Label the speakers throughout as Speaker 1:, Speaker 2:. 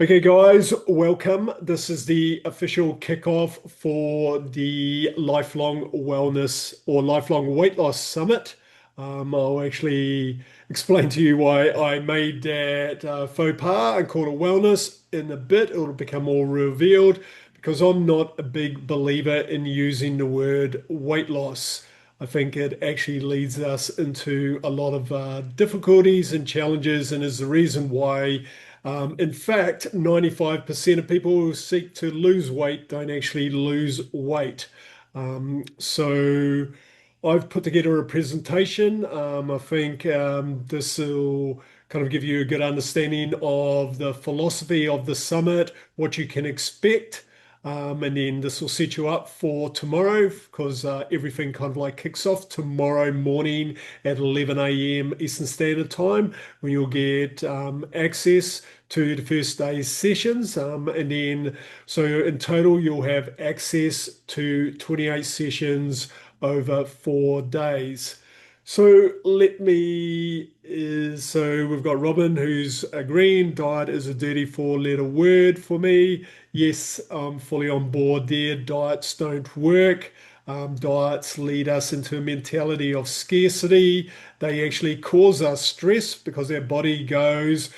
Speaker 1: Okay, guys, welcome. This is the official kickoff for the Lifelong Wellness or Lifelong Weight Loss Summit. I'll actually explain to you why I made that faux pas and called it wellness in a bit. It'll become more revealed because I'm not a big believer in using the word weight loss. I think it actually leads us into a lot of difficulties and challenges, and is the reason why in fact, 95% of people who seek to lose weight don't actually lose weight. So I've put together a presentation. I think this will kind of give you a good understanding of the philosophy of the summit, what you can expect. And then this will set you up for tomorrow because everything kind of like kicks off tomorrow morning at 11 a.m. Eastern Standard Time, when you'll get access to the first day's sessions. And then, so in total, you'll have access to 28 sessions over 4 days. So we've got Robin who's agreeing diet is a dirty four-letter word for me. Yes, I'm fully on board there. Diets don't work. Diets lead us into a mentality of scarcity. They actually cause us stress because our body goes,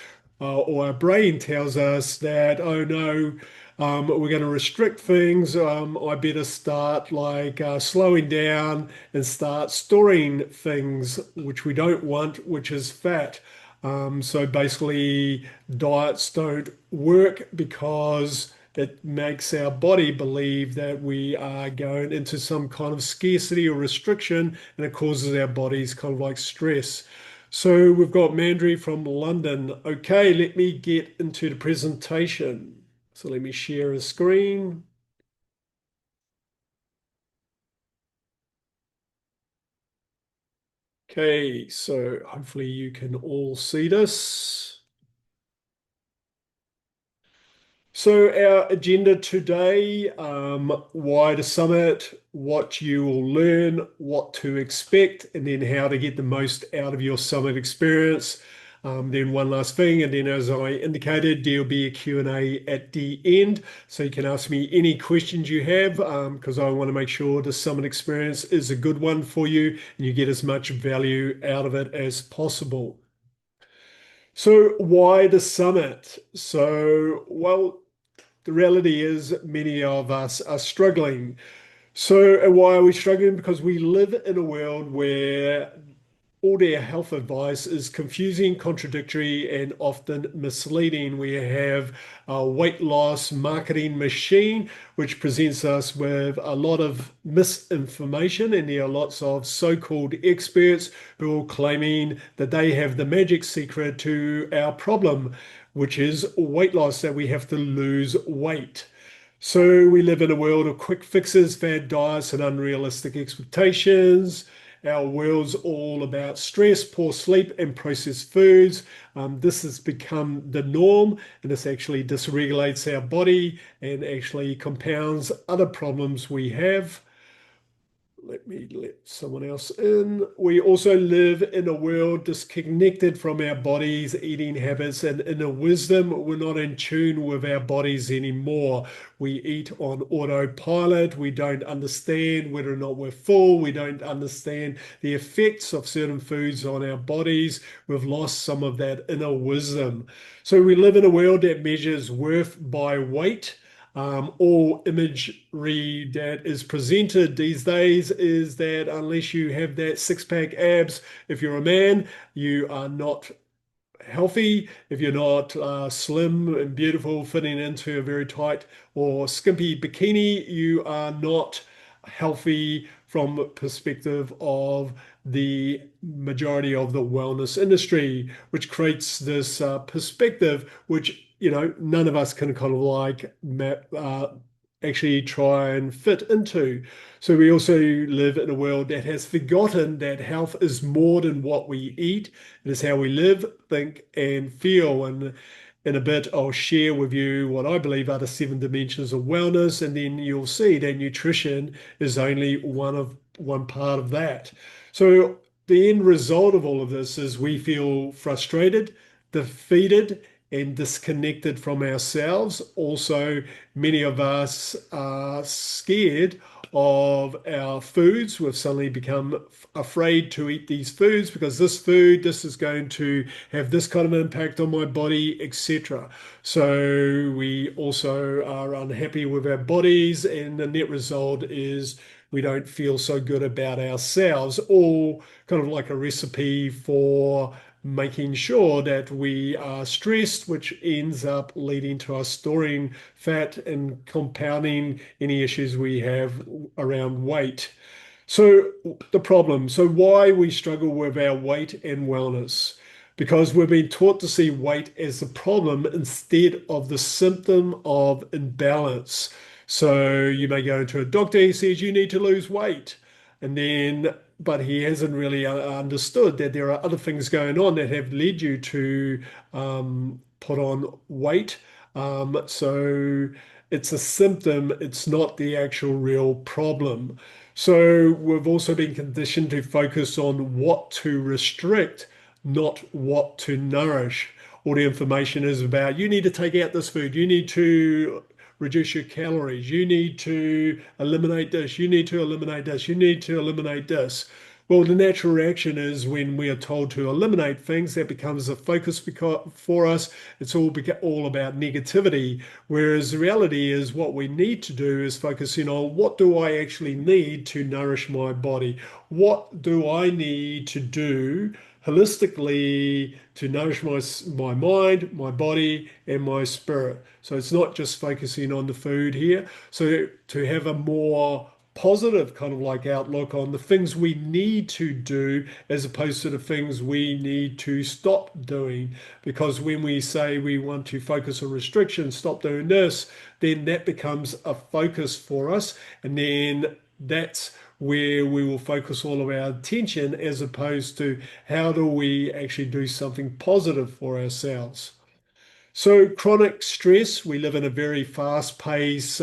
Speaker 1: or our brain tells us that, oh no, we're going to restrict things. I better start like slowing down and start storing things which we don't want, which is fat. So basically, diets don't work because it makes our body believe that we are going into some kind of scarcity or restriction, and it causes our bodies kind of like stress. So we've got Mandry from London. Okay, let me get into the presentation. So let me share a screen. Okay, so hopefully you can all see this. So our agenda today, why the summit, what you will learn, what to expect, and then how to get the most out of your summit experience. Then one last thing, and then as I indicated, there'll be a Q&A at the end, so you can ask me any questions you have, because I want to make sure the summit experience is a good one for you and you get as much value out of it as possible. So why the summit? So, well, the reality is many of us are struggling. So why are we struggling? Because we live in a world where all their health advice is confusing, contradictory, and often misleading. We have a weight loss marketing machine, which presents us with a lot of misinformation, and there are lots of so-called experts who are claiming that they have the magic secret to our problem, which is weight loss, that we have to lose weight. So we live in a world of quick fixes, fad diets, and unrealistic expectations. Our world's all about stress, poor sleep, and processed foods. This has become the norm, and this actually dysregulates our body and actually compounds other problems we have. Let me let someone else in. We also live in a world disconnected from our bodies, eating habits, and inner wisdom. We're not in tune with our bodies anymore. We eat on autopilot. We don't understand whether or not we're full. We don't understand the effects of certain foods on our bodies. We've lost some of that inner wisdom. So we live in a world that measures worth by weight. All imagery that is presented these days is that unless you have that six-pack abs, if you're a man, you are not healthy. If you're not slim and beautiful, fitting into a very tight or skimpy bikini, you are not healthy from the perspective of the majority of the wellness industry, which creates this perspective which, none of us can kind of like actually try and fit into. So we also live in a world that has forgotten that health is more than what we eat. It is how we live, think, and feel. And in a bit, I'll share with you what I believe are the seven dimensions of wellness, and then you'll see that nutrition is only one part of that. So the end result of all of this is we feel frustrated, defeated, and disconnected from ourselves. Also, many of us are scared of our foods. We've suddenly become afraid to eat these foods because this is going to have this kind of impact on my body, etc. So we also are unhappy with our bodies, and the net result is we don't feel so good about ourselves. All kind of like a recipe for making sure that we are stressed, which ends up leading to us storing fat and compounding any issues we have around weight. So so why we struggle with our weight and wellness? Because we've been taught to see weight as the problem instead of the symptom of imbalance. So you may go to a doctor, he says you need to lose weight. And then, but he hasn't really understood that there are other things going on that have led you to put on weight. So it's a symptom, it's not the actual real problem. So we've also been conditioned to focus on what to restrict, not what to nourish. All the information is about you need to take out this food, you need to reduce your calories, you need to eliminate this, you need to eliminate this, you need to eliminate this. Well, the natural reaction is when we are told to eliminate things, that becomes a focus for us. It's all about negativity. Whereas the reality is what we need to do is focus in on what do I actually need to nourish my body? What do I need to do holistically to nourish my mind, my body, and my spirit? So it's not just focusing on the food here. So to have a more positive kind of like outlook on the things we need to do as opposed to the things we need to stop doing. Because when we say we want to focus on restriction, stop doing this, then that becomes a focus for us. And then that's where we will focus all of our attention as opposed to how do we actually do something positive for ourselves. So, chronic stress, we live in a very fast paced,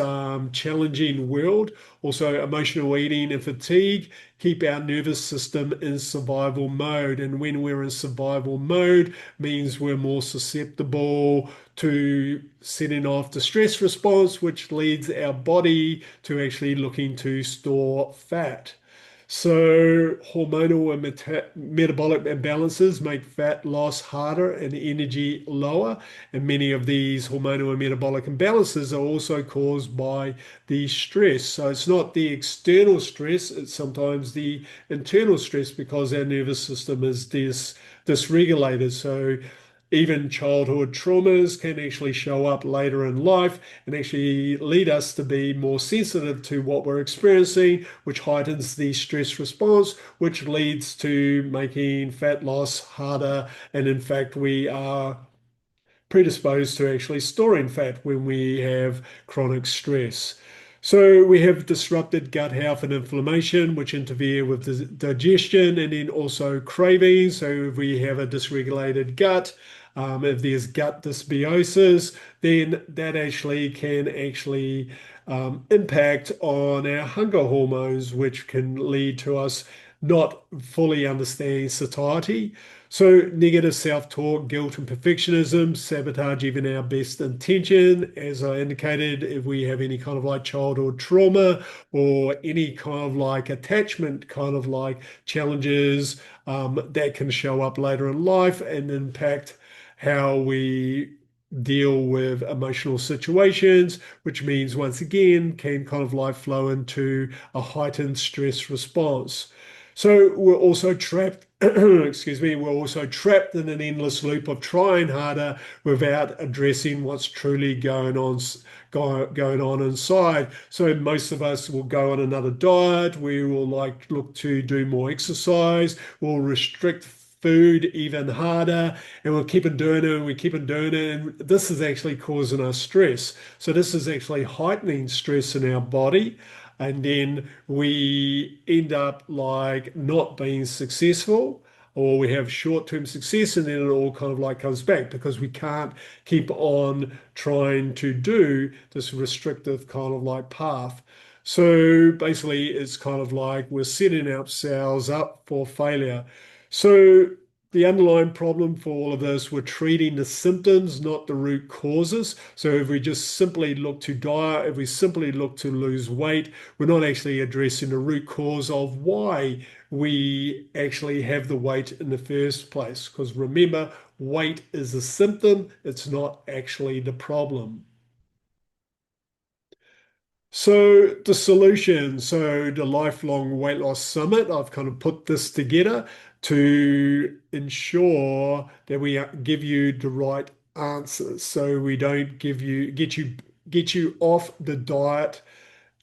Speaker 1: challenging world. Also, emotional eating and fatigue keep our nervous system in survival mode. And when we're in survival mode, means we're more susceptible to setting off the stress response, which leads our body to actually looking to store fat. So, hormonal and metabolic imbalances make fat loss harder and energy lower. And many of these hormonal and metabolic imbalances are also caused by the stress. So, it's not the external stress, it's sometimes the internal stress because our nervous system is dysregulated. So, even childhood traumas can actually show up later in life and actually lead us to be more sensitive to what we're experiencing, which heightens the stress response, which leads to making fat loss harder. And in fact, we are predisposed to actually storing fat when we have chronic stress. So we have disrupted gut health and inflammation, which interfere with the digestion, and then also cravings. So if we have a dysregulated gut, if there's gut dysbiosis, then that actually can actually impact on our hunger hormones, which can lead to us not fully understanding satiety. So negative self-talk, guilt, and perfectionism sabotage even our best intention. As I indicated, if we have any kind of like childhood trauma or any kind of like attachment kind of like challenges, that can show up later in life and impact how we deal with emotional situations, which means once again can kind of like flow into a heightened stress response. So we're also trapped, excuse me, we're also trapped in an endless loop of trying harder without addressing what's truly going on inside. So most of us will go on another diet. We will like look to do more exercise. We'll restrict food even harder, and we'll keep on doing it and we keep on doing it. And this is actually causing us stress. So this is actually heightening stress in our body. And then we end up like not being successful, or we have short-term success, and then it all kind of like comes back because we can't keep on trying to do this restrictive kind of like path. So basically, it's kind of like we're setting ourselves up for failure. So the underlying problem for all of this, we're treating the symptoms, not the root causes. So if we just simply look to diet, if we simply look to lose weight, we're not actually addressing the root cause of why we actually have the weight in the first place. Because remember, weight is a symptom, it's not actually the problem. So the solution, so the lifelong weight loss summit, I've kind of put this together to ensure that we give you the right answers. So we don't get you off the diet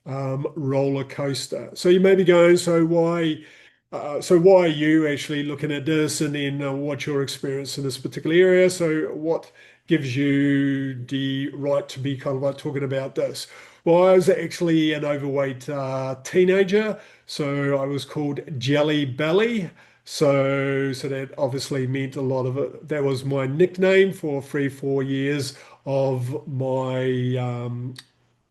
Speaker 1: roller coaster. So you may be going, so why are you actually looking at this, and then what's your experience in this particular area? So what gives you the right to be kind of like talking about this? Well, I was actually an overweight teenager, so I was called Jelly Belly. So that obviously meant a lot of it. That was my nickname for 3, 4 years of my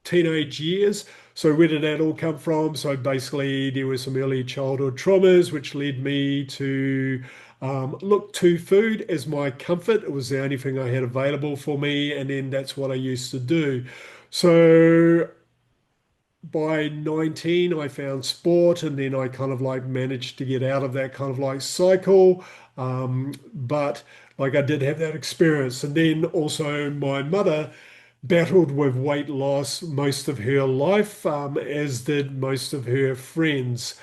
Speaker 1: teenage years. So where did that all come from? So basically, there were some early childhood traumas which led me to look to food as my comfort. It was the only thing I had available for me, and then that's what I used to do. So by 19, I found sport, and then I kind of like managed to get out of that kind of like cycle. But like I did have that experience. And then also, my mother battled with weight loss most of her life, as did most of her friends.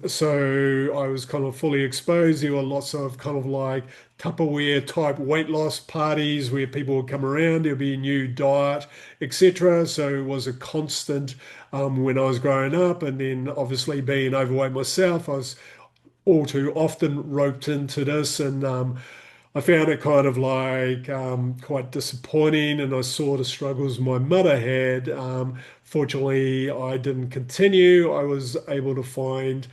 Speaker 1: So I was kind of fully exposed. There were lots of kind of like Tupperware type weight loss parties where people would come around, there'd be a new diet, etc. So it was a constant when I was growing up. And then obviously being overweight myself, I was all too often roped into this. And I found it kind of like quite disappointing, and I saw the struggles my mother had. Fortunately, I didn't continue. I was able to find,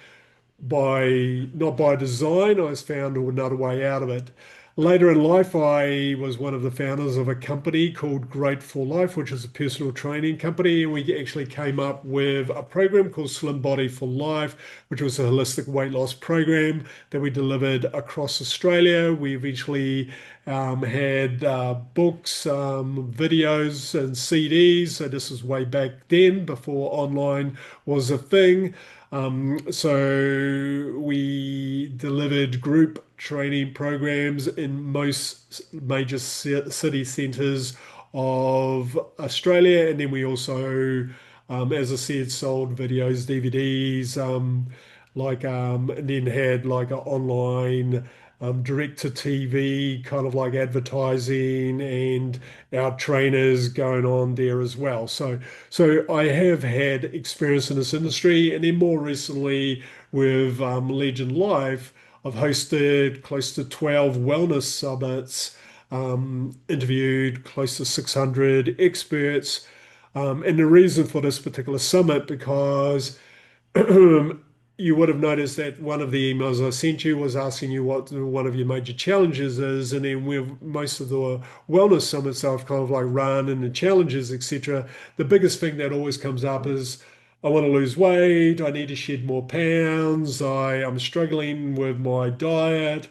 Speaker 1: by not by design, I found another way out of it. Later in life, I was one of the founders of a company called Grateful Life, which is a personal training company. And we actually came up with a program called Slim Body for Life, which was a holistic weight loss program that we delivered across Australia. We eventually had books, videos, and CDs. So this was way back then, before online was a thing. So we delivered group training programs in most major city centres of Australia, and then we also, as I said, sold videos, DVDs, and then had like an online direct to TV kind of like advertising, and our trainers going on there as well. So I have had experience in this industry, and then more recently with Legend Life, I've hosted close to 12 wellness summits, interviewed close to 600 experts. And the reason for this particular summit, because you would have noticed that one of the emails I sent you was asking you what one of your major challenges is, and then with most of the wellness summits I've kind of like run and the challenges, etc., the biggest thing that always comes up is I want to lose weight, I need to shed more pounds, I am struggling with my diet,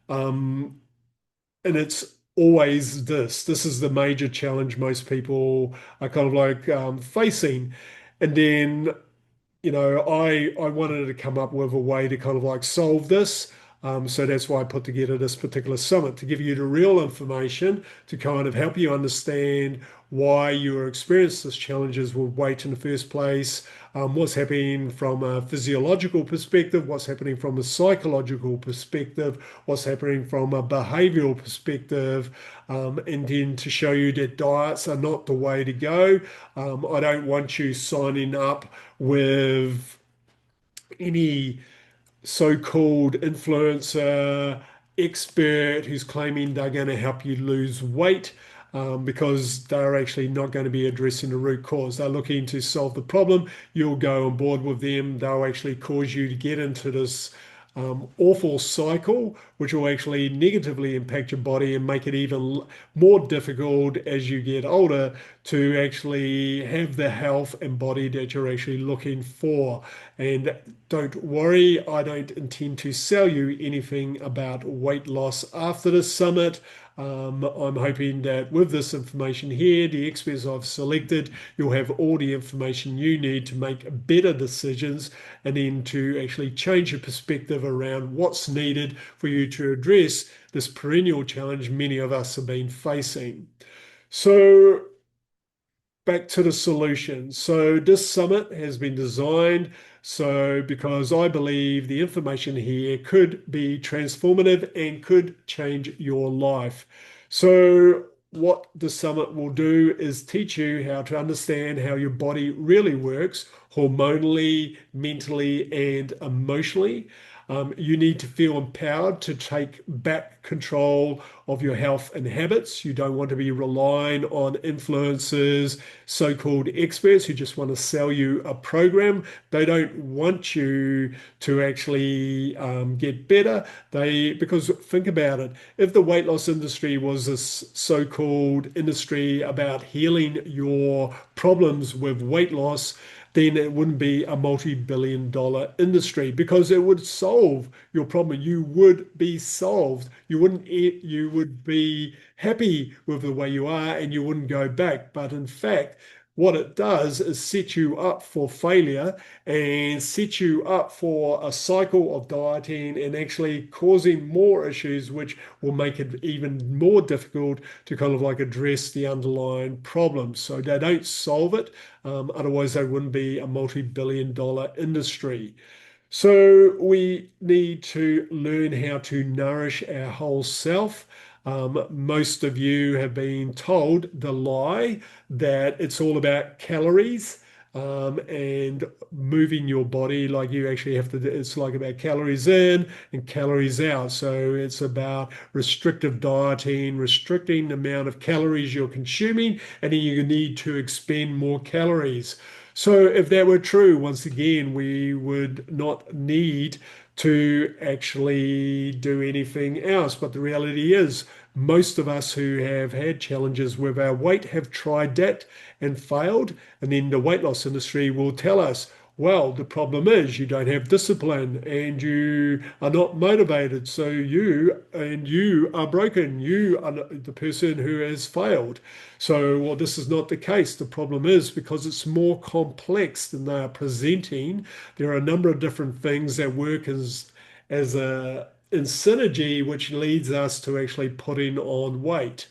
Speaker 1: and it's always this. This is the major challenge most people are kind of like facing, and then I wanted to come up with a way to kind of like solve this. So that's why I put together this particular summit, to give you the real information to kind of help you understand why you are experiencing these challenges with weight in the first place, what's happening from a physiological perspective, what's happening from a psychological perspective, what's happening from a behavioral perspective, and then to show you that diets are not the way to go. I don't want you signing up with any so-called influencer expert who's claiming they're going to help you lose weight, because they're actually not going to be addressing the root cause. They're looking to solve the problem. You'll go on board with them. They'll actually cause you to get into this awful cycle, which will actually negatively impact your body and make it even more difficult as you get older to actually have the health and body that you're actually looking for. And don't worry, I don't intend to sell you anything about weight loss after the summit. I'm hoping that with this information here, the experts I've selected, you'll have all the information you need to make better decisions and then to actually change your perspective around what's needed for you to address this perennial challenge many of us have been facing. So, back to the solution. So this summit has been designed because I believe the information here could be transformative and could change your life. So what the summit will do is teach you how to understand how your body really works hormonally, mentally, and emotionally. You need to feel empowered to take back control of your health and habits. You don't want to be relying on influencers, so-called experts who just want to sell you a program. They don't want you to actually get better. Because think about it, if the weight loss industry was this so-called industry about healing your problems with weight loss, then it wouldn't be a multi-billion-dollar industry because it would solve your problem. You would be solved. You would be happy with the way you are and you wouldn't go back. But in fact, what it does is set you up for failure and set you up for a cycle of dieting and actually causing more issues, which will make it even more difficult to kind of like address the underlying problem. So they don't solve it. Otherwise, they wouldn't be a multi-billion-dollar industry. So we need to learn how to nourish our whole self. Most of you have been told the lie that it's all about calories and moving your body. Like you actually have to, it's like about calories in and calories out. So it's about restrictive dieting, restricting the amount of calories you're consuming, and then you need to expend more calories. So if that were true, once again, we would not need to actually do anything else. But the reality is, most of us who have had challenges with our weight have tried that and failed. And then the weight loss industry will tell us, well, the problem is you don't have discipline and you are not motivated. So you are broken. You are the person who has failed. So, well, this is not the case. The problem is because it's more complex than they are presenting. There are a number of different things that work as a in synergy, which leads us to actually putting on weight.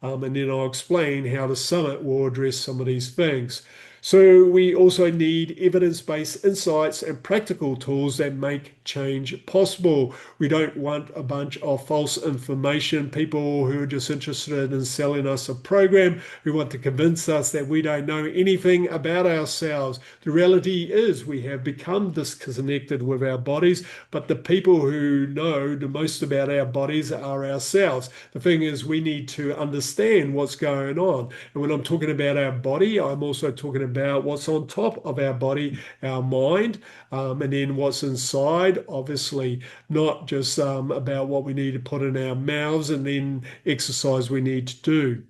Speaker 1: And then I'll explain how the summit will address some of these things. So we also need evidence-based insights and practical tools that make change possible. We don't want a bunch of false information, people who are just interested in selling us a program, who want to convince us that we don't know anything about ourselves. The reality is we have become disconnected with our bodies, but the people who know the most about our bodies are ourselves. The thing is we need to understand what's going on. And when I'm talking about our body, I'm also talking about what's on top of our body, our mind, and then what's inside, obviously, not just about what we need to put in our mouths and then exercise we need to do.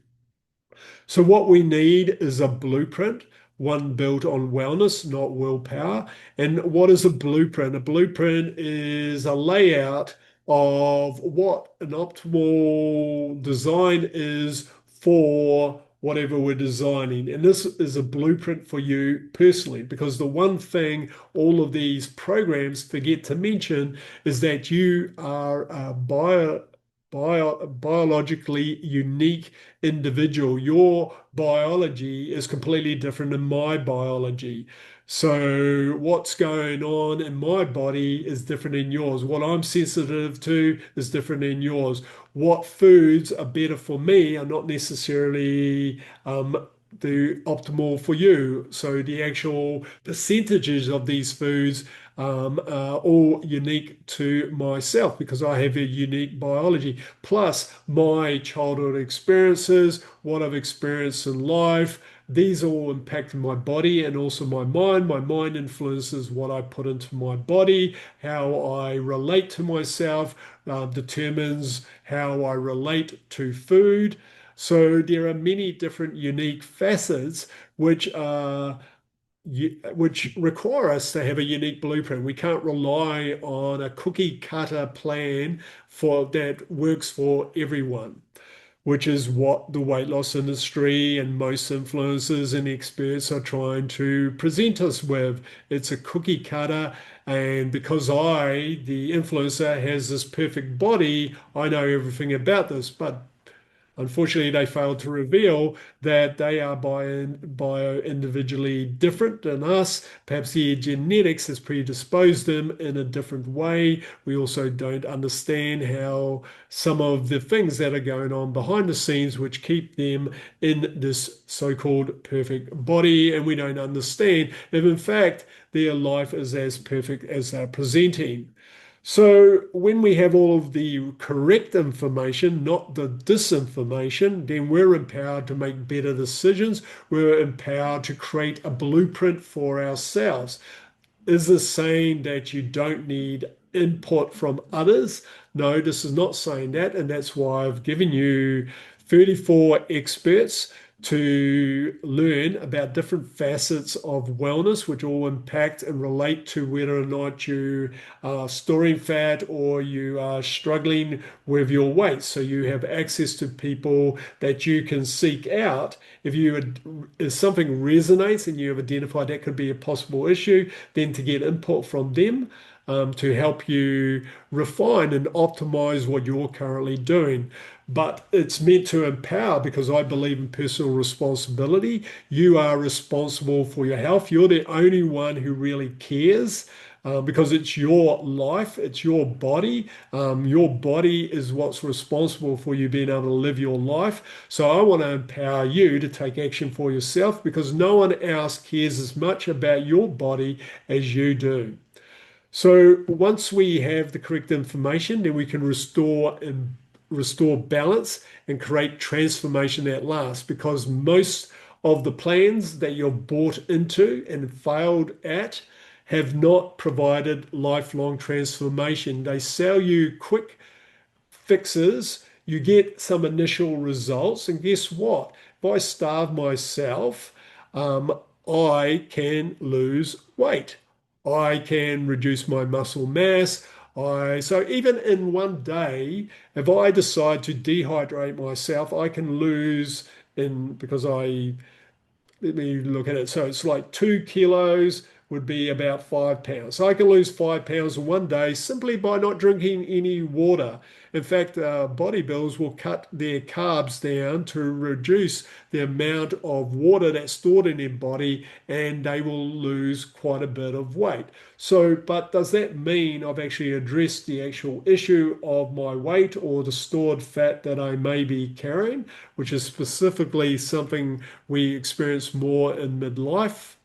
Speaker 1: So, what we need is a blueprint, one built on wellness, not willpower. And what is a blueprint? A blueprint is a layout of what an optimal design is for whatever we're designing. And this is a blueprint for you personally, because the one thing all of these programs forget to mention is that you are a biologically unique individual. Your biology is completely different than my biology. So, what's going on in my body is different in yours. What I'm sensitive to is different in yours. What foods are better for me are not necessarily the optimal for you. So, the actual percentages of these foods are all unique to myself because I have a unique biology. Plus, my childhood experiences, what I've experienced in life, these all impact my body and also my mind. My mind influences what I put into my body, how I relate to myself, determines how I relate to food. So there are many different unique facets which are which require us to have a unique blueprint. We can't rely on a cookie cutter plan for that works for everyone, which is what the weight loss industry and most influencers and experts are trying to present us with. It's a cookie cutter, and because the influencer, has this perfect body, I know everything about this. But unfortunately, they failed to reveal that they are bio individually different than us. Perhaps their genetics has predisposed them in a different way. We also don't understand how some of the things that are going on behind the scenes, which keep them in this so-called perfect body, and we don't understand if, in fact, their life is as perfect as they're presenting. So when we have all of the correct information, not the disinformation, then we're empowered to make better decisions. We're empowered to create a blueprint for ourselves. Is this saying that you don't need input from others? No, this is not saying that. And that's why I've given you 34 experts to learn about different facets of wellness, which all impact and relate to whether or not you are storing fat or you are struggling with your weight. So you have access to people that you can seek out. If something resonates and you have identified that could be a possible issue, then to get input from them to help you refine and optimize what you're currently doing. But it's meant to empower because I believe in personal responsibility. You are responsible for your health. You're the only one who really cares. Because it's your life, it's your body. Your body is what's responsible for you being able to live your life. So I want to empower you to take action for yourself because no one else cares as much about your body as you do. So once we have the correct information, then we can restore balance and create transformation that lasts. Because most of the plans that you're bought into and failed at have not provided lifelong transformation. They sell you quick fixes, you get some initial results, and guess what? If I starve myself, um, I can lose weight. I can reduce my muscle mass. So even in one day, if I decide to dehydrate myself, I can lose in because I let me look at it. So it's like 2 kilos would be about 5 pounds. So I can lose 5 pounds in one day simply by not drinking any water. In fact, bodybuilders will cut their carbs down to reduce the amount of water that's stored in their body and they will lose quite a bit of weight. So, but does that mean I've actually addressed the actual issue of my weight or the stored fat that I may be carrying, which is specifically something we experience more in midlife?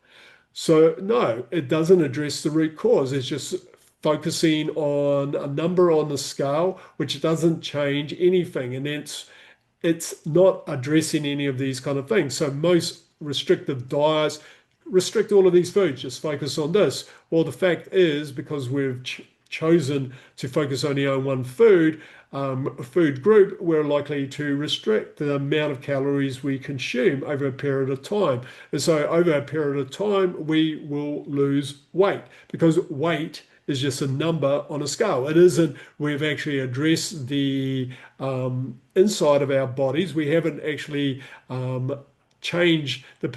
Speaker 1: So, no, it doesn't address the root cause. It's just focusing on a number on the scale, which doesn't change anything. And it's not addressing any of these kind of things. So most restrictive diets restrict all of these foods, just focus on this. Well, the fact is because we've chosen to focus only on one food group, we're likely to restrict the amount of calories we consume over a period of time. And so over a period of time, we will lose weight because weight is just a number on a scale. It isn't, we've actually addressed the inside of our bodies. We haven't actually changed the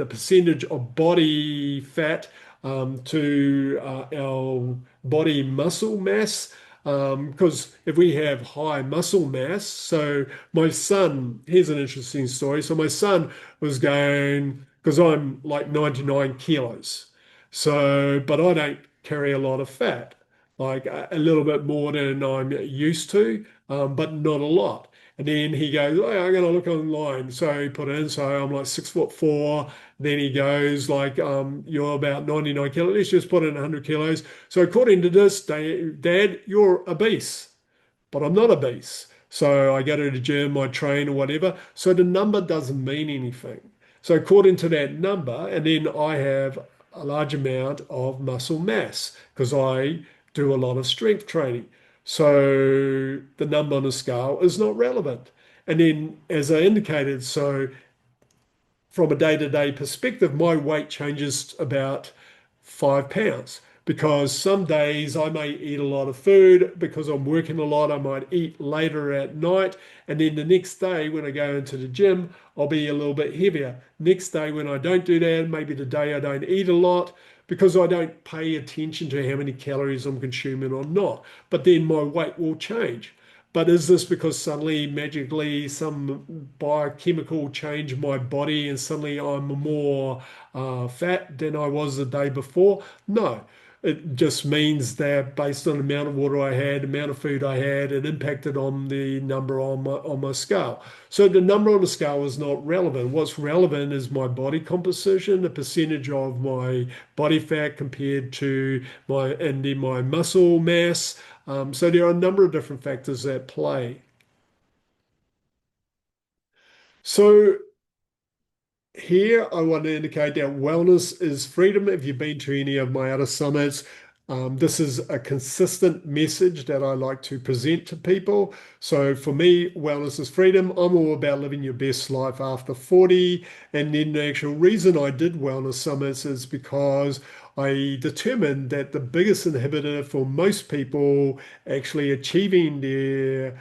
Speaker 1: percentage of body fat to our body muscle mass. Because if we have high muscle mass, so my son, here's an interesting story. So my son was going, because I'm like 99 kilos. So, but I don't carry a lot of fat, like a little bit more than I'm used to, but not a lot. And then he goes, oh, I'm going to look online. So he put it in. So I'm like 6'4". Then he goes like, you're about 99 kilos. Let's just put in 100 kilos. So according to this, Dad, you're obese, but I'm not obese. So I go to the gym, I train or whatever. So the number doesn't mean anything. So according to that number, and then I have a large amount of muscle mass because I do a lot of strength training. So the number on the scale is not relevant. And then, as I indicated, so from a day-to-day perspective, my weight changes about 5 pounds because some days I may eat a lot of food because I'm working a lot. I might eat later at night. And then the next day when I go into the gym, I'll be a little bit heavier. Next day when I don't do that, maybe the day I don't eat a lot because I don't pay attention to how many calories I'm consuming or not. But then my weight will change. But is this because suddenly, magically, some biochemical change in my body and suddenly I'm more fat than I was the day before? No. It just means that based on the amount of water I had, the amount of food I had, it impacted on the number on my scale. So the number on the scale is not relevant. What's relevant is my body composition, the percentage of my body fat compared to my muscle mass. So there are a number of different factors at play. So here, I want to indicate that wellness is freedom. If you've been to any of my other summits, this is a consistent message that I like to present to people. So for me, wellness is freedom. I'm all about living your best life after 40. And then the actual reason I did wellness summits is because I determined that the biggest inhibitor for most people actually achieving their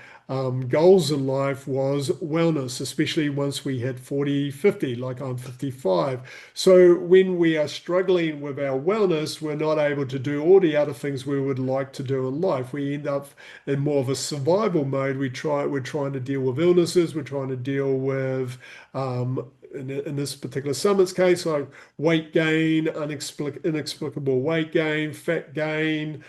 Speaker 1: goals in life was wellness, especially once we hit 40, 50, like I'm 55. So when we are struggling with our wellness, we're not able to do all the other things we would like to do in life. We end up in more of a survival mode. We're trying to deal with illnesses. We're trying to deal with in this particular summit's case, like weight gain, inexplicable weight gain, fat gain.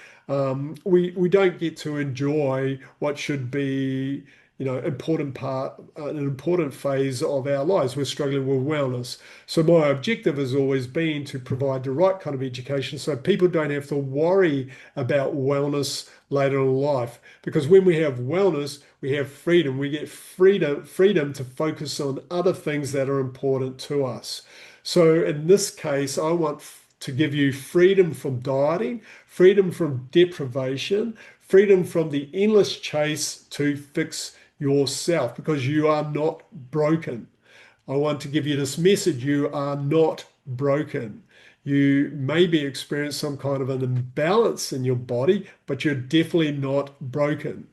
Speaker 1: We don't get to enjoy what should be, an important phase of our lives. We're struggling with wellness. So my objective has always been to provide the right kind of education so people don't have to worry about wellness later in life. Because when we have wellness, we have freedom. We get freedom to focus on other things that are important to us. So in this case, I want to give you freedom from dieting, freedom from deprivation, freedom from the endless chase to fix yourself because you are not broken. I want to give you this message. You are not broken. You maybe experience some kind of an imbalance in your body, but you're definitely not broken.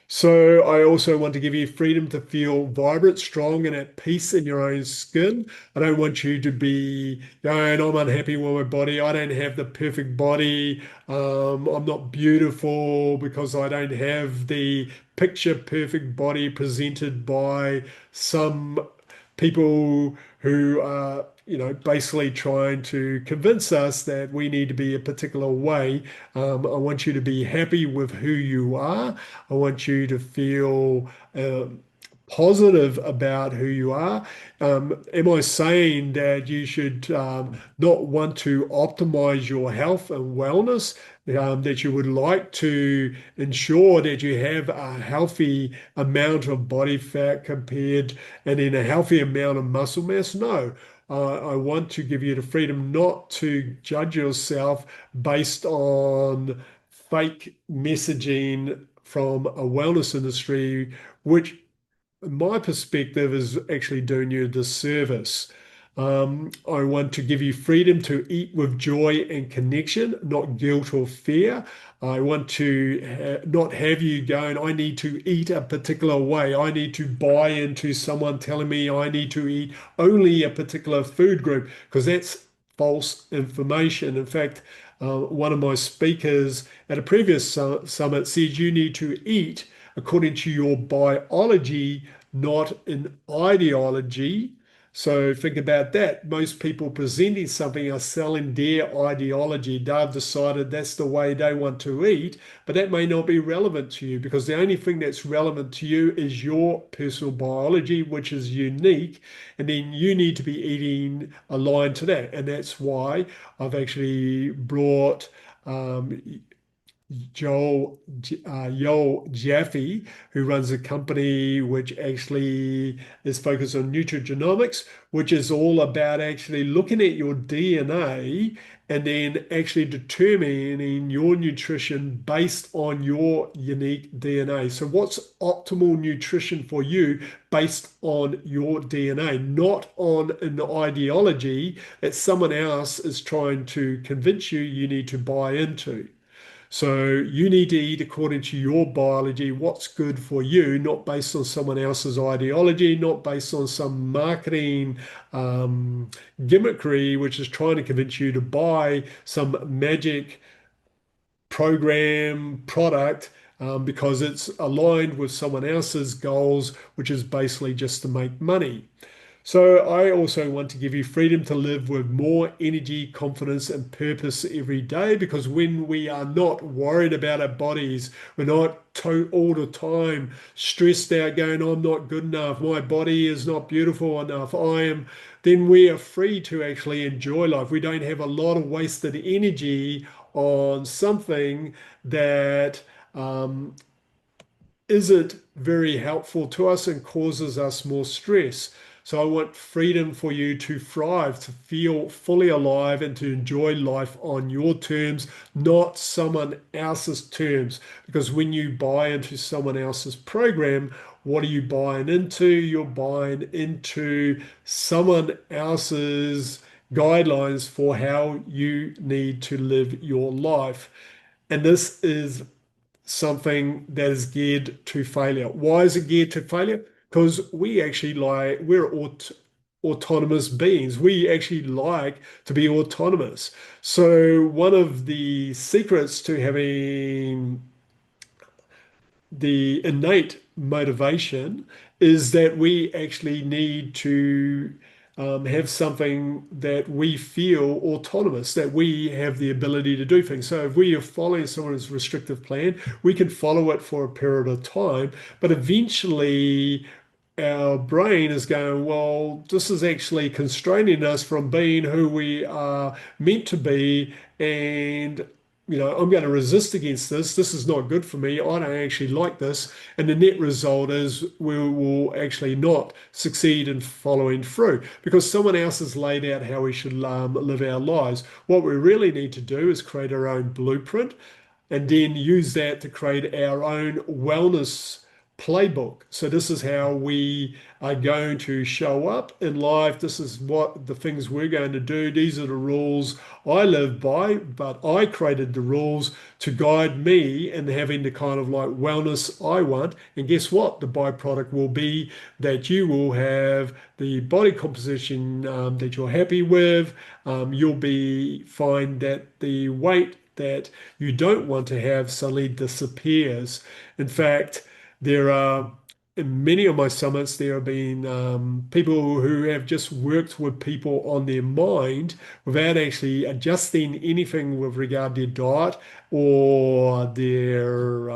Speaker 1: So I also want to give you freedom to feel vibrant, strong, and at peace in your own skin. I don't want you to be going, I'm unhappy with my body. I don't have the perfect body. I'm not beautiful because I don't have the picture perfect body presented by some people who are, basically trying to convince us that we need to be a particular way. I want you to be happy with who you are. I want you to feel positive about who you are. Am I saying that you should not want to optimize your health and wellness? That you would like to ensure that you have a healthy amount of body fat compared and then a healthy amount of muscle mass? No. I want to give you the freedom not to judge yourself based on fake messaging from a wellness industry, which my perspective is actually doing you a disservice. I want to give you freedom to eat with joy and connection, not guilt or fear. I want to not have you going, I need to eat a particular way. I need to buy into someone telling me I need to eat only a particular food group because that's false information. In fact, one of my speakers at a previous summit said you need to eat according to your biology, not an ideology. So think about that. Most people presenting something are selling their ideology. They've decided that's the way they want to eat, but that may not be relevant to you because the only thing that's relevant to you is your personal biology, which is unique. And then you need to be eating aligned to that. And that's why I've actually brought um, Joel Jaffe, who runs a company which actually is focused on nutrigenomics, which is all about actually looking at your DNA and then actually determining your nutrition based on your unique DNA. So, what's optimal nutrition for you based on your DNA, not on an ideology that someone else is trying to convince you you need to buy into? So you need to eat according to your biology, what's good for you, not based on someone else's ideology, not based on some marketing um, gimmickry, which is trying to convince you to buy some magic program product because it's aligned with someone else's goals, which is basically just to make money. So I also want to give you freedom to live with more energy, confidence, and purpose every day because when we are not worried about our bodies, we're not all the time stressed out going, I'm not good enough, my body is not beautiful enough, then we are free to actually enjoy life. We don't have a lot of wasted energy on something that um, isn't very helpful to us and causes us more stress. So I want freedom for you to thrive, to feel fully alive and to enjoy life on your terms, not someone else's terms. Because when you buy into someone else's program, what are you buying into? You're buying into someone else's guidelines for how you need to live your life. And this is something that is geared to failure. Why is it geared to failure? Because we're autonomous beings. We actually like to be autonomous. So one of the secrets to having the innate motivation is that we actually need to have something that we feel autonomous, that we have the ability to do things. So if we are following someone's restrictive plan, we can follow it for a period of time, but eventually our brain is going, well, this is actually constraining us from being who we are meant to be. And, I'm going to resist against this. This is not good for me. I don't actually like this. And the net result is we will actually not succeed in following through because someone else has laid out how we should live our lives. What we really need to do is create our own blueprint and then use that to create our own wellness playbook. So this is how we are going to show up in life. This is what the things we're going to do. These are the rules I live by, but I created the rules to guide me in having the kind of like wellness I want. And guess what? The byproduct will be that you will have the body composition that you're happy with. You'll be find that the weight that you don't want to have suddenly disappears. In fact, there are in many of my summits, there have been people who have just worked with people on their mind without actually adjusting anything with regard to their diet or their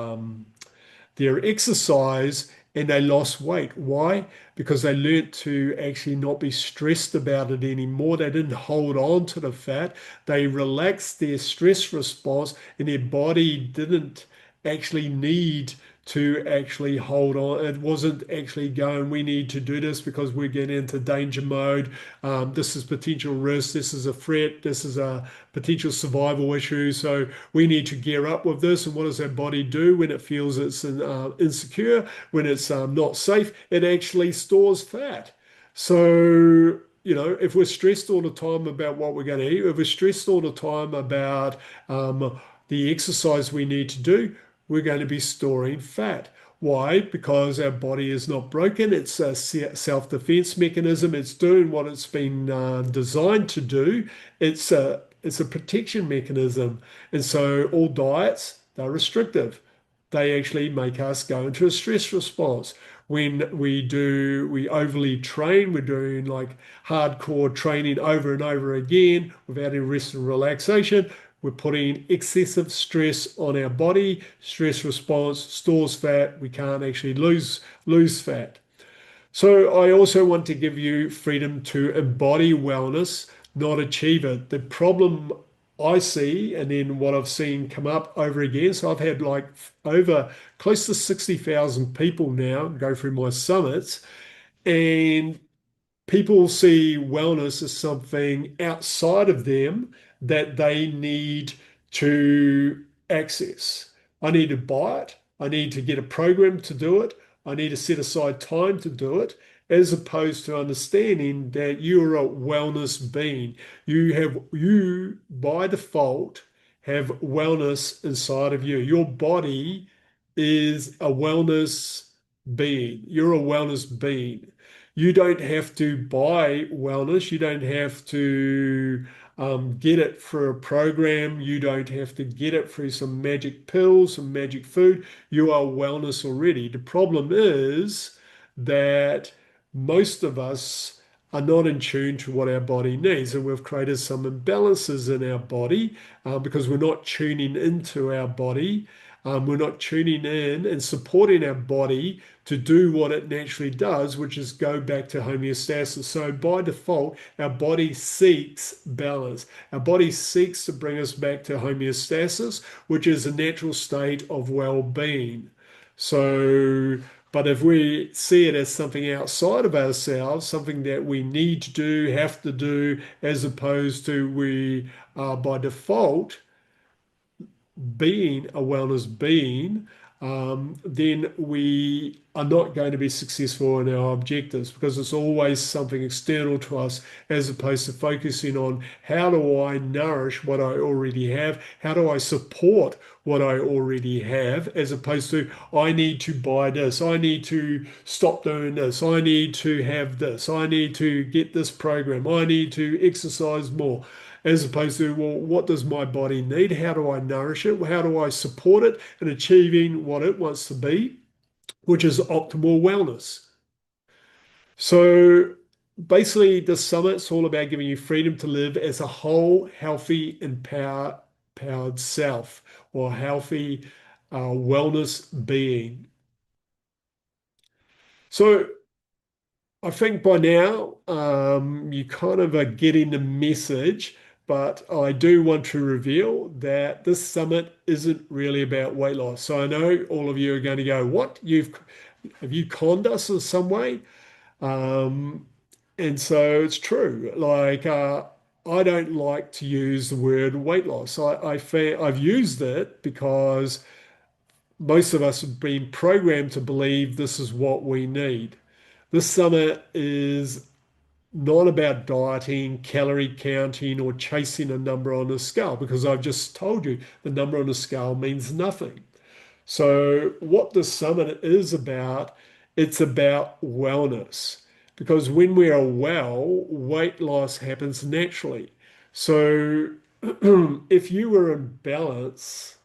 Speaker 1: exercise, and they lost weight. Why? Because they learnt to actually not be stressed about it anymore. They didn't hold on to the fat. They relaxed their stress response, and their body didn't actually need to actually hold on. It wasn't actually going, we need to do this because we're getting into danger mode. This is potential risk. This is a threat. This is a potential survival issue. So we need to gear up with this. And what does our body do when it feels it's insecure, when it's not safe? It actually stores fat. So, if we're stressed all the time about what we're going to eat, if we're stressed all the time about the exercise we need to do, we're going to be storing fat. Why? Because our body is not broken. It's a self-defense mechanism. It's doing what it's been designed to do. It's a protection mechanism. And so all diets, they're restrictive. They actually make us go into a stress response. when we overly train, we're doing like hardcore training over and over again without any rest and relaxation. We're putting excessive stress on our body. Stress response stores fat. We can't actually lose fat. So I also want to give you freedom to embody wellness, not achieve it. The problem I see, and then what I've seen come up over again, so I've had like over close to 60,000 people now go through my summits, and people see wellness as something outside of them that they need to access. I need to buy it. I need to get a program to do it. I need to set aside time to do it, as opposed to understanding that you're a wellness being. You by default have wellness inside of you. Your body is a wellness being. You're a wellness being. You don't have to buy wellness. You don't have to get it for a program. You don't have to get it through some magic pills, some magic food. You are wellness already. The problem is that most of us are not in tune to what our body needs, and we've created some imbalances in our body because we're not tuning into our body. We're not tuning in and supporting our body to do what it naturally does, which is go back to homeostasis. So by default, our body seeks balance. Our body seeks to bring us back to homeostasis, which is a natural state of well-being. So, but if we see it as something outside of ourselves, something that we need to do, have to do, as opposed to we are by default being a wellness being, then we are not going to be successful in our objectives because it's always something external to us as opposed to focusing on how do I nourish what I already have? How do I support what I already have? As opposed to I need to buy this, I need to stop doing this, I need to have this, I need to get this program, I need to exercise more, as opposed to, well, what does my body need? How do I nourish it? How do I support it in achieving what it wants to be, which is optimal wellness? So basically, the summit's all about giving you freedom to live as a whole, healthy, empowered self or healthy wellness being. So I think by now you kind of are getting the message, but I do want to reveal that this summit isn't really about weight loss. So I know all of you are going to go, "What? Have you conned us in some way?" Um, and so it's true. Like I don't like to use the word weight loss. I've used it because most of us have been programmed to believe this is what we need. This summit is not about dieting, calorie counting, or chasing a number on a scale, because I've just told you the number on a scale means nothing. So, what the summit is about, it's about wellness. Because when we are well, weight loss happens naturally. So, if you were in balance,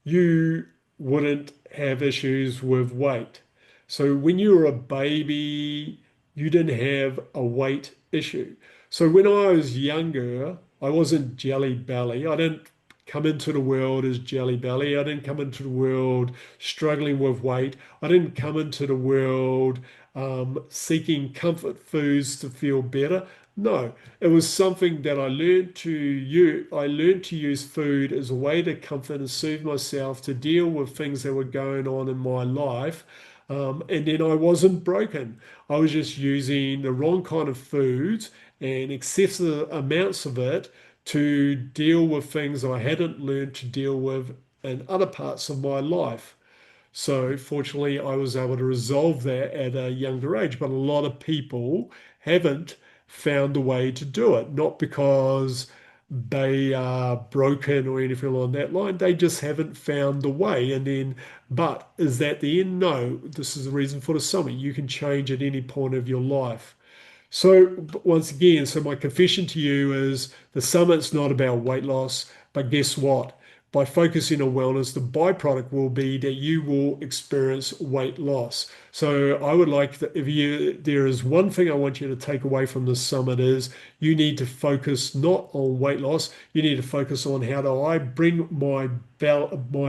Speaker 1: you wouldn't have issues with weight. So when you were a baby, you didn't have a weight issue. So when I was younger, I wasn't jelly belly. I didn't come into the world as jelly belly. I didn't come into the world struggling with weight. I didn't come into the world seeking comfort foods to feel better. No, it was something that I learned to use. I learned to use food as a way to comfort and soothe myself, to deal with things that were going on in my life. And then I wasn't broken. I was just using the wrong kind of foods and excessive amounts of it to deal with things I hadn't learned to deal with in other parts of my life. So fortunately, I was able to resolve that at a younger age. But a lot of people haven't found a way to do it, not because they are broken or anything along that line. They just haven't found the way. And then, but is that the end? No, this is the reason for the summit. You can change at any point of your life. So once again, so my confession to you is the summit's not about weight loss, but guess what? by focusing on wellness, the byproduct will be that you will experience weight loss. So I would like that if you there is one thing I want you to take away from this summit is you need to focus not on weight loss, you need to focus on how do I bring my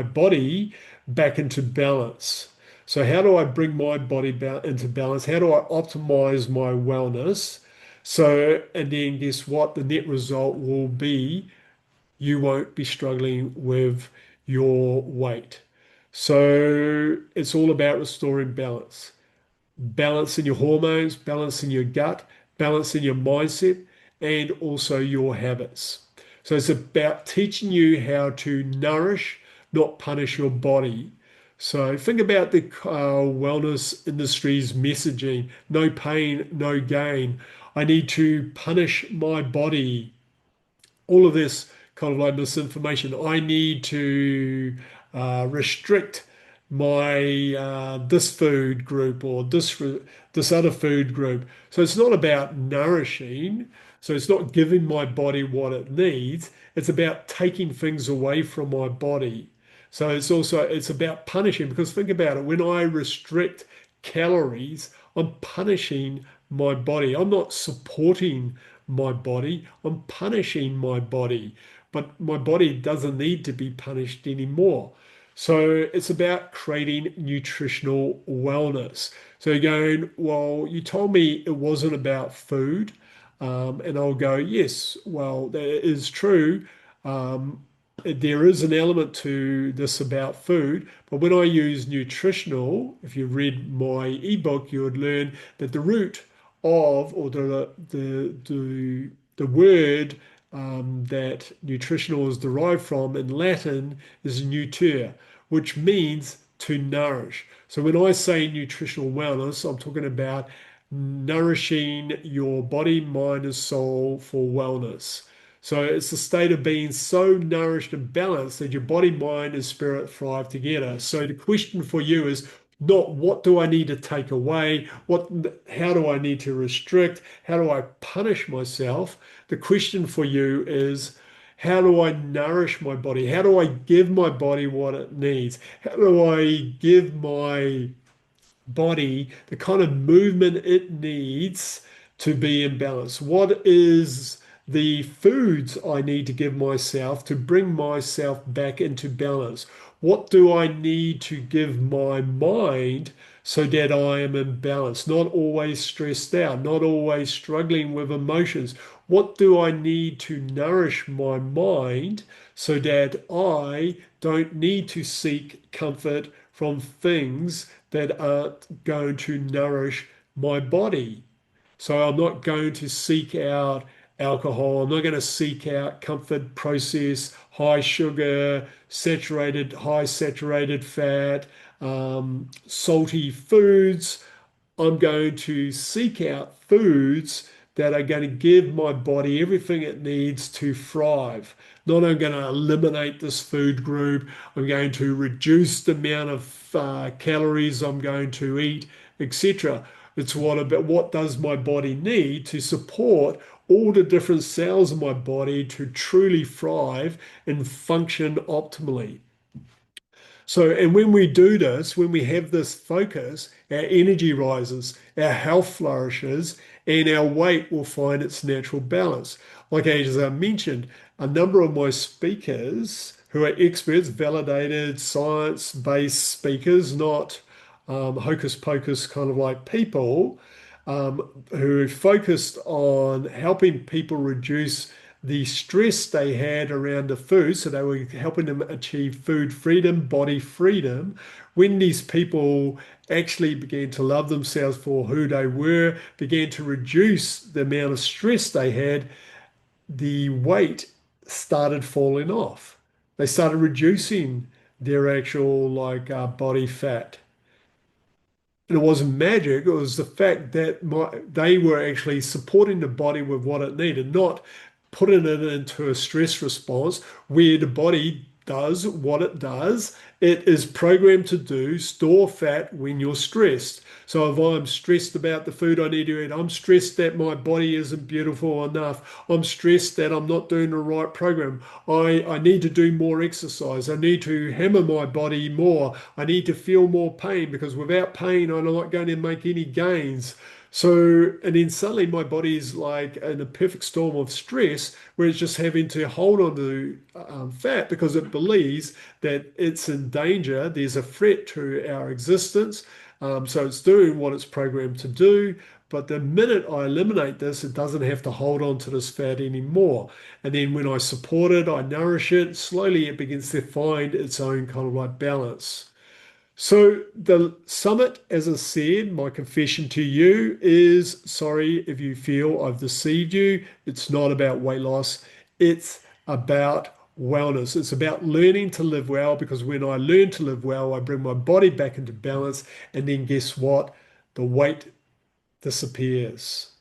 Speaker 1: body back into balance. So how do I bring my body into balance? How do I optimize my wellness? So, and then guess what? The net result will be you won't be struggling with your weight. So it's all about restoring balance. Balance in your hormones, balance in your gut, balance in your mindset, and also your habits. So it's about teaching you how to nourish, not punish your body. So think about the wellness industry's messaging: no pain, no gain. I need to punish my body, all of this kind of like misinformation. I need to restrict my this food group or this other food group. So it's not about nourishing. So it's not giving my body what it needs. It's about taking things away from my body. So it's about punishing, because think about it. When I restrict calories, I'm punishing my body. I'm not supporting my body. I'm punishing my body, but my body doesn't need to be punished anymore. So it's about creating nutritional wellness. So you're going, well, you told me it wasn't about food. And I'll go, yes, well, that is true. Um, there is an element to this about food, but when I use nutritional, if you read my ebook, you would learn that the root of, or the word that nutritional is derived from in Latin is nutre, which means to nourish. So when I say nutritional wellness, I'm talking about nourishing your body, mind, and soul for wellness. So it's a state of being so nourished and balanced that your body, mind, and spirit thrive together. So the question for you is not what do I need to take away? How do I need to restrict? How do I punish myself? The question for you is how do I nourish my body? How do I give my body what it needs? How do I give my body the kind of movement it needs to be in balance? What is the foods I need to give myself to bring myself back into balance? What do I need to give my mind so that I am in balance, not always stressed out, not always struggling with emotions? What do I need to nourish my mind so that I don't need to seek comfort from things that aren't going to nourish my body? So I'm not going to seek out alcohol. I'm not going to seek out comfort processed, high sugar, high saturated fat, salty foods. I'm going to seek out foods that are going to give my body everything it needs to thrive. Not I'm going to eliminate this food group. I'm going to reduce the amount of calories I'm going to eat, etc. It's what does my body need to support all the different cells in my body to truly thrive and function optimally. So, and when we do this, when we have this focus, our energy rises, our health flourishes, and our weight will find its natural balance. Like as I mentioned, a number of my speakers who are experts, validated, science-based speakers, not hocus pocus kind of like people, who focused on helping people reduce the stress they had around the food. So they were helping them achieve food freedom, body freedom. When these people actually began to love themselves for who they were, began to reduce the amount of stress they had, the weight started falling off. They started reducing their actual body fat. And it wasn't magic, it was the fact that they were actually supporting the body with what it needed, not putting it into a stress response where the body does what it does. It is programmed to store fat when you're stressed. So if I'm stressed about the food I need to eat, I'm stressed that my body isn't beautiful enough, I'm stressed that I'm not doing the right program, I need to do more exercise, I need to hammer my body more, I need to feel more pain because without pain, I'm not going to make any gains. So, and then suddenly my body is like in a perfect storm of stress where it's just having to hold on to fat because it believes that it's in danger. There's a threat to our existence. So it's doing what it's programmed to do. But the minute I eliminate this, it doesn't have to hold on to this fat anymore. And then when I support it, I nourish it, slowly it begins to find its own kind of like balance. So the summit, as I said, my confession to you is sorry if you feel I've deceived you. It's not about weight loss. It's about wellness. It's about learning to live well because when I learn to live well, I bring my body back into balance. And then guess what? The weight disappears.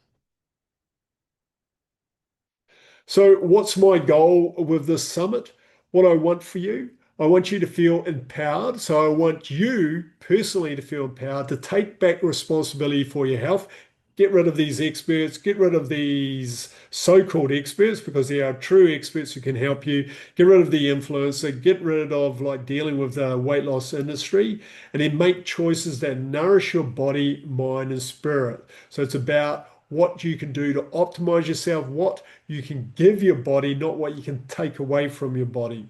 Speaker 1: So, what's my goal with this summit? What I want for you? I want you to feel empowered. So, I want you personally to feel empowered to take back responsibility for your health. Get rid of these experts, get rid of these so called experts because they are true experts who can help you. Get rid of the influencer, get rid of like dealing with the weight loss industry, and then make choices that nourish your body, mind, and spirit. So, it's about what you can do to optimize yourself, what you can give your body, not what you can take away from your body.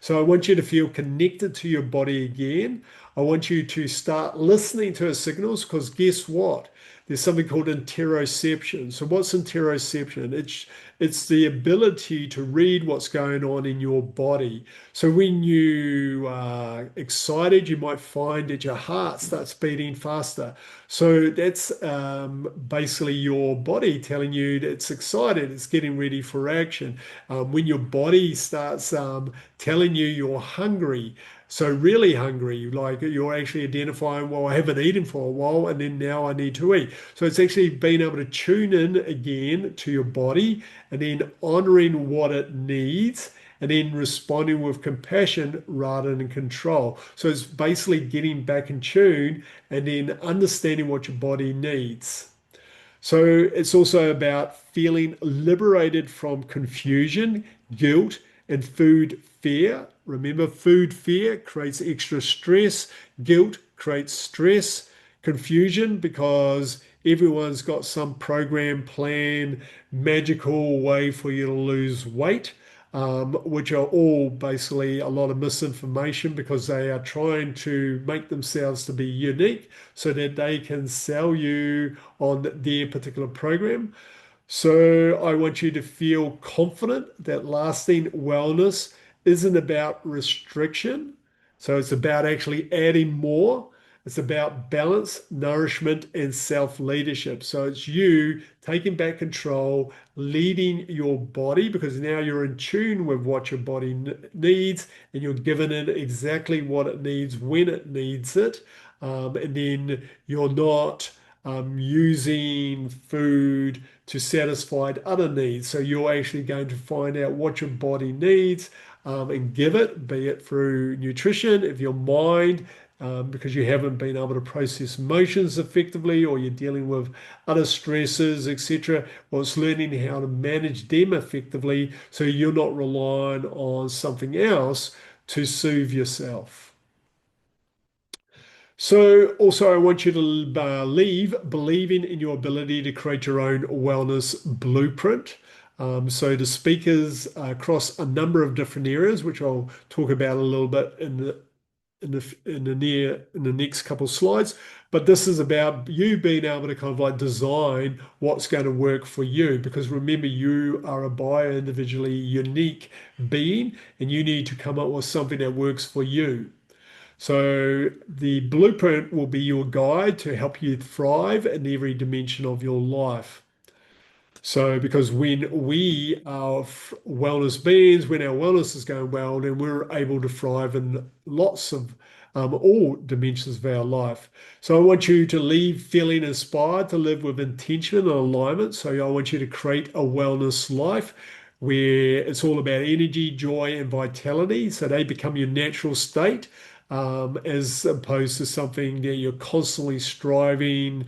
Speaker 1: So I want you to feel connected to your body again. I want you to start listening to its signals because guess what? There's something called interoception. So what's interoception? It's the ability to read what's going on in your body. So when you are excited, you might find that your heart starts beating faster. So that's basically your body telling you that it's excited, it's getting ready for action. When your body starts telling you you're hungry, so really hungry, like you're actually identifying, well, I haven't eaten for a while, and then now I need to eat. So it's actually being able to tune in again to your body and then honoring what it needs and then responding with compassion rather than control. So it's basically getting back in tune and then understanding what your body needs. So it's also about feeling liberated from confusion, guilt, and food fear. Remember, food fear creates extra stress, guilt creates stress, confusion because everyone's got some program, plan, magical way for you to lose weight. Which are all basically a lot of misinformation because they are trying to make themselves to be unique so that they can sell you on their particular program. So I want you to feel confident that lasting wellness isn't about restriction. So it's about actually adding more. It's about balance, nourishment, and self-leadership. So it's you taking back control, leading your body because now you're in tune with what your body needs and you're giving it exactly what it needs when it needs it. And then you're not using food to satisfy other needs. So you're actually going to find out what your body needs and give it, be it through nutrition, if your mind, because you haven't been able to process emotions effectively or you're dealing with other stresses, etc. Well, it's learning how to manage them effectively so you're not relying on something else to soothe yourself. So, also, I want you to leave believing in your ability to create your own wellness blueprint. So, the speakers across a number of different areas, which I'll talk about a little bit in the next couple of slides. But this is about you being able to kind of like design what's going to work for you. Because remember, you are a bio-individually unique being, and you need to come up with something that works for you. So the blueprint will be your guide to help you thrive in every dimension of your life. So because when we are wellness beings, when our wellness is going well, then we're able to thrive in lots of all dimensions of our life. So I want you to leave feeling inspired to live with intention and alignment. So I want you to create a wellness life where it's all about energy, joy, and vitality. So they become your natural state, as opposed to something that you're constantly striving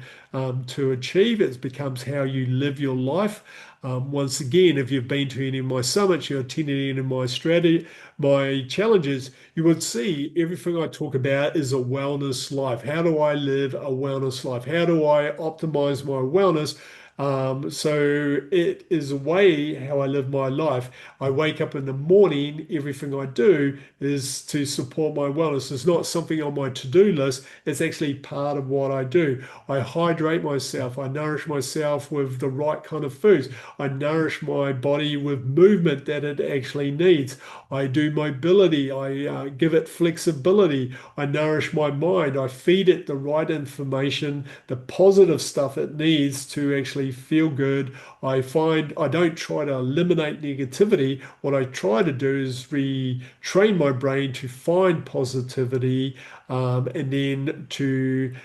Speaker 1: to achieve. It becomes how you live your life. Once again, if you've been to any of my summits, you're attending any of my strategy, my challenges, you would see everything I talk about is a wellness life. How do I live a wellness life? How do I optimize my wellness? So it is a way how I live my life. I wake up in the morning, everything I do is to support my wellness. It's not something on my to-do list, it's actually part of what I do. I hydrate myself, I nourish myself with the right kind of foods, I nourish my body with movement that it actually needs. I do mobility, I give it flexibility, I nourish my mind, I feed it the right information, the positive stuff it needs to actually feel good. I find I don't try to eliminate negativity. What I try to do is retrain my brain to find positivity, and then to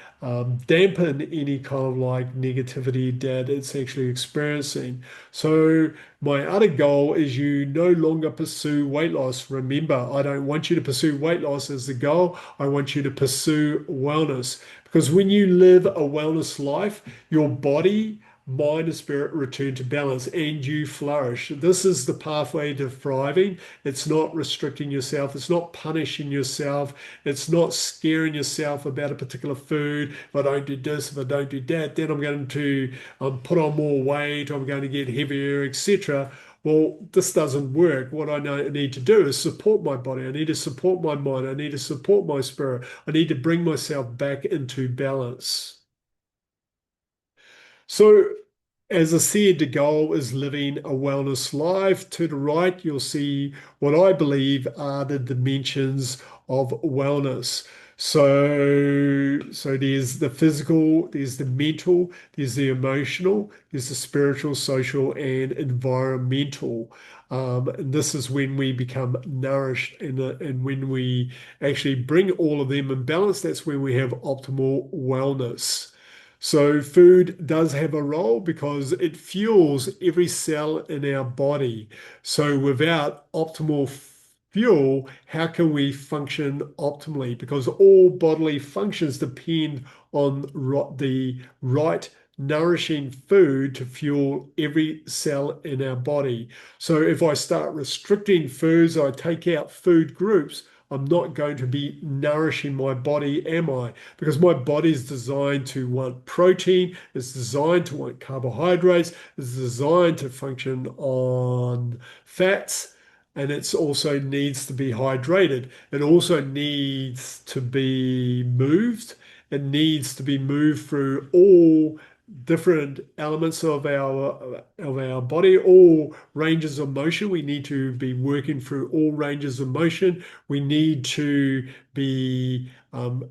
Speaker 1: dampen any kind of like negativity that it's actually experiencing. So my other goal is you no longer pursue weight loss. Remember, I don't want you to pursue weight loss as the goal. I want you to pursue wellness. Because when you live a wellness life, your body, mind, and spirit return to balance and you flourish. This is the pathway to thriving. It's not restricting yourself. It's not punishing yourself. It's not scaring yourself about a particular food. If I don't do this, if I don't do that, then I'm going to put on more weight, I'm going to get heavier, etc. Well, this doesn't work. What I need to do is support my body. I need to support my mind. I need to support my spirit. I need to bring myself back into balance. So, as I said, the goal is living a wellness life. To the right, you'll see what I believe are the dimensions of wellness. So there's the physical, there's the mental, there's the emotional, there's the spiritual, social, and environmental. And this is when we become nourished, and when we actually bring all of them in balance, that's when we have optimal wellness. So food does have a role because it fuels every cell in our body. So without optimal fuel, how can we function optimally? Because all bodily functions depend on the right nourishing food to fuel every cell in our body. So if I start restricting foods, I take out food groups, I'm not going to be nourishing my body, am I? Because my body is designed to want protein, it's designed to want carbohydrates, it's designed to function on fats, and it also needs to be hydrated. It also needs to be moved. It needs to be moved through all different elements of our body, all ranges of motion. We need to be working through all ranges of motion. We need to be um,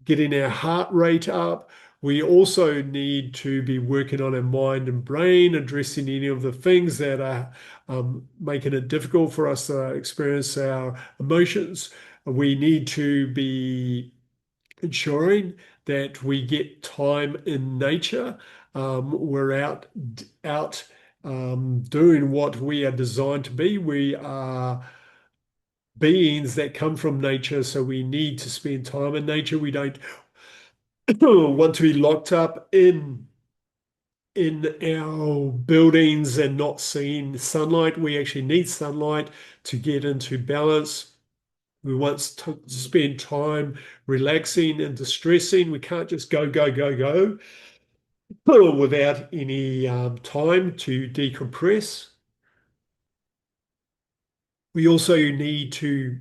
Speaker 1: getting our heart rate up. We also need to be working on our mind and brain, addressing any of the things that are making it difficult for us to experience our emotions. We need to be ensuring that we get time in nature. We're out doing what we are designed to be. We are beings that come from nature, so we need to spend time in nature. We don't want to be locked up in our buildings and not seeing sunlight. We actually need sunlight to get into balance. We want to spend time relaxing and distressing. We can't just go, go, go, go without any time to decompress. We also need to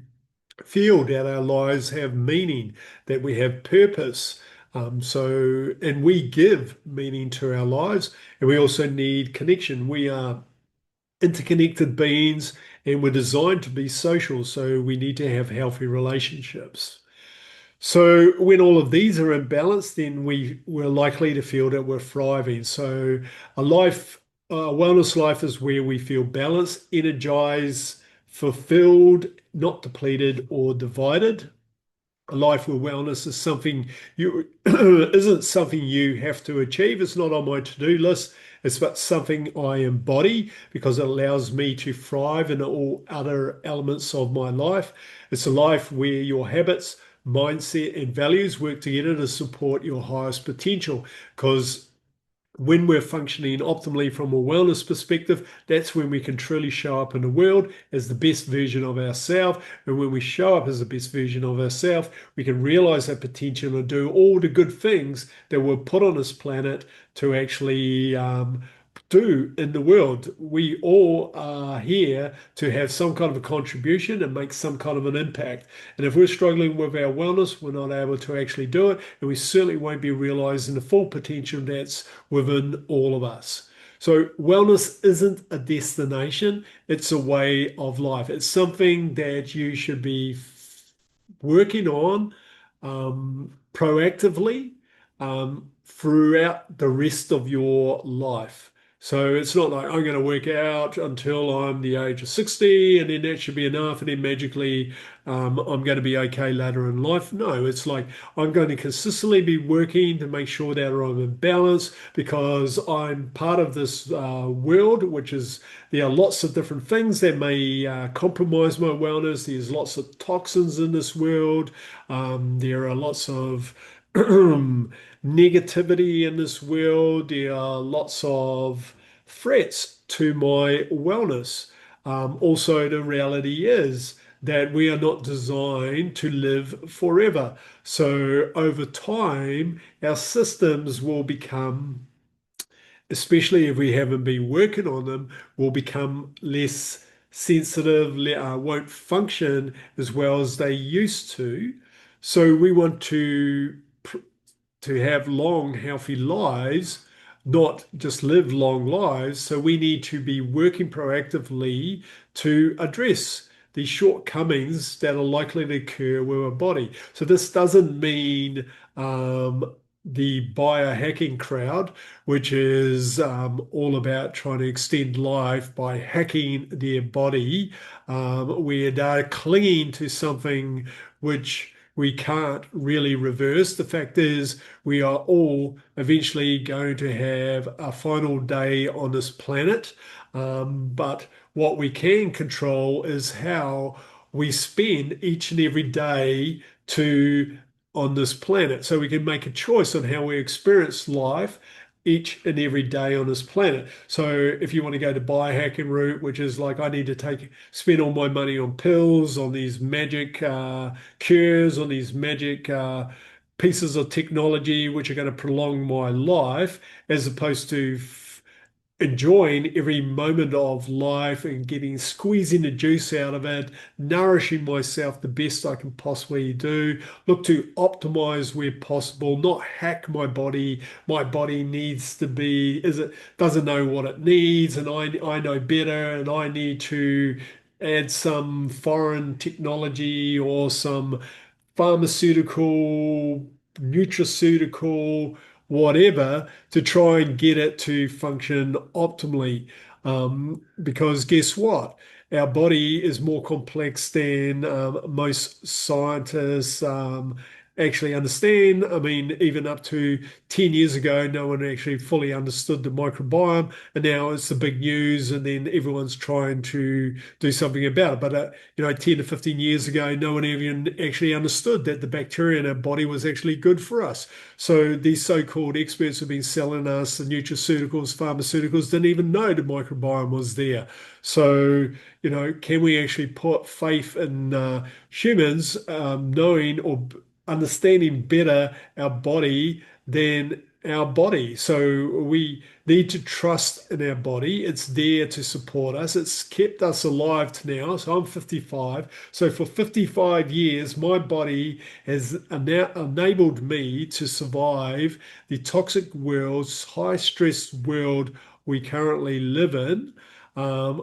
Speaker 1: feel that our lives have meaning, that we have purpose. And we give meaning to our lives, and we also need connection. We are interconnected beings and we're designed to be social, so we need to have healthy relationships. So when all of these are in balance, then we're likely to feel that we're thriving. So a wellness life is where we feel balanced, energized, fulfilled, not depleted or divided. A life with wellness is something you isn't something you have to achieve. It's not on my to-do list. It's but something I embody because it allows me to thrive in all other elements of my life. It's a life where your habits, mindset, and values work together to support your highest potential. Because when we're functioning optimally from a wellness perspective, that's when we can truly show up in the world as the best version of ourselves. And when we show up as the best version of ourselves, we can realize that potential and do all the good things that were put on this planet to actually do in the world. We all are here to have some kind of a contribution and make some kind of an impact. And if we're struggling with our wellness, we're not able to actually do it, and we certainly won't be realizing the full potential that's within all of us. So, wellness isn't a destination, it's a way of life. It's something that you should be working on proactively throughout the rest of your life. So it's not like I'm going to work out until I'm the age of 60 and then that should be enough and then magically I'm going to be okay later in life. No, it's like I'm going to consistently be working to make sure that I'm in balance because I'm part of this world, which is there are lots of different things that may compromise my wellness. There's lots of toxins in this world. There are lots of negativity in this world. There are lots of threats to my wellness. Also, the reality is that we are not designed to live forever. So, over time, our systems will become, especially if we haven't been working on them, will become less sensitive, won't function as well as they used to. So, we want to have long, healthy lives, not just live long lives. So we need to be working proactively to address these shortcomings that are likely to occur with our body. So this doesn't mean the biohacking crowd, which is all about trying to extend life by hacking their body, where they're clinging to something which we can't really reverse. The fact is, we are all eventually going to have a final day on this planet. But what we can control is how we spend each and every day to on this planet. So we can make a choice on how we experience life each and every day on this planet. So if you want to go to biohacking route, which is like I need to spend all my money on pills, on these magic cures, on these magic pieces of technology which are going to prolong my life, as opposed to enjoying every moment of life and squeezing the juice out of it, nourishing myself the best I can possibly do, look to optimize where possible, not hack my body. My body needs to be, is it doesn't know what it needs, and I know better, and I need to add some foreign technology or some pharmaceutical, nutraceutical, whatever, to try and get it to function optimally. Because guess what? Our body is more complex than most scientists actually understand. I mean, even up to 10 years ago, no one actually fully understood the microbiome, and now it's the big news, and then everyone's trying to do something about it. But 10 to 15 years ago, no one even actually understood that the bacteria in our body was actually good for us. So these so-called experts have been selling us the nutraceuticals, pharmaceuticals, didn't even know the microbiome was there. So, can we actually put faith in humans knowing or understanding better our body than our body? So we need to trust in our body. It's there to support us. It's kept us alive to now. So I'm 55. So for 55 years, my body has enabled me to survive the toxic world's high stress world we currently live in,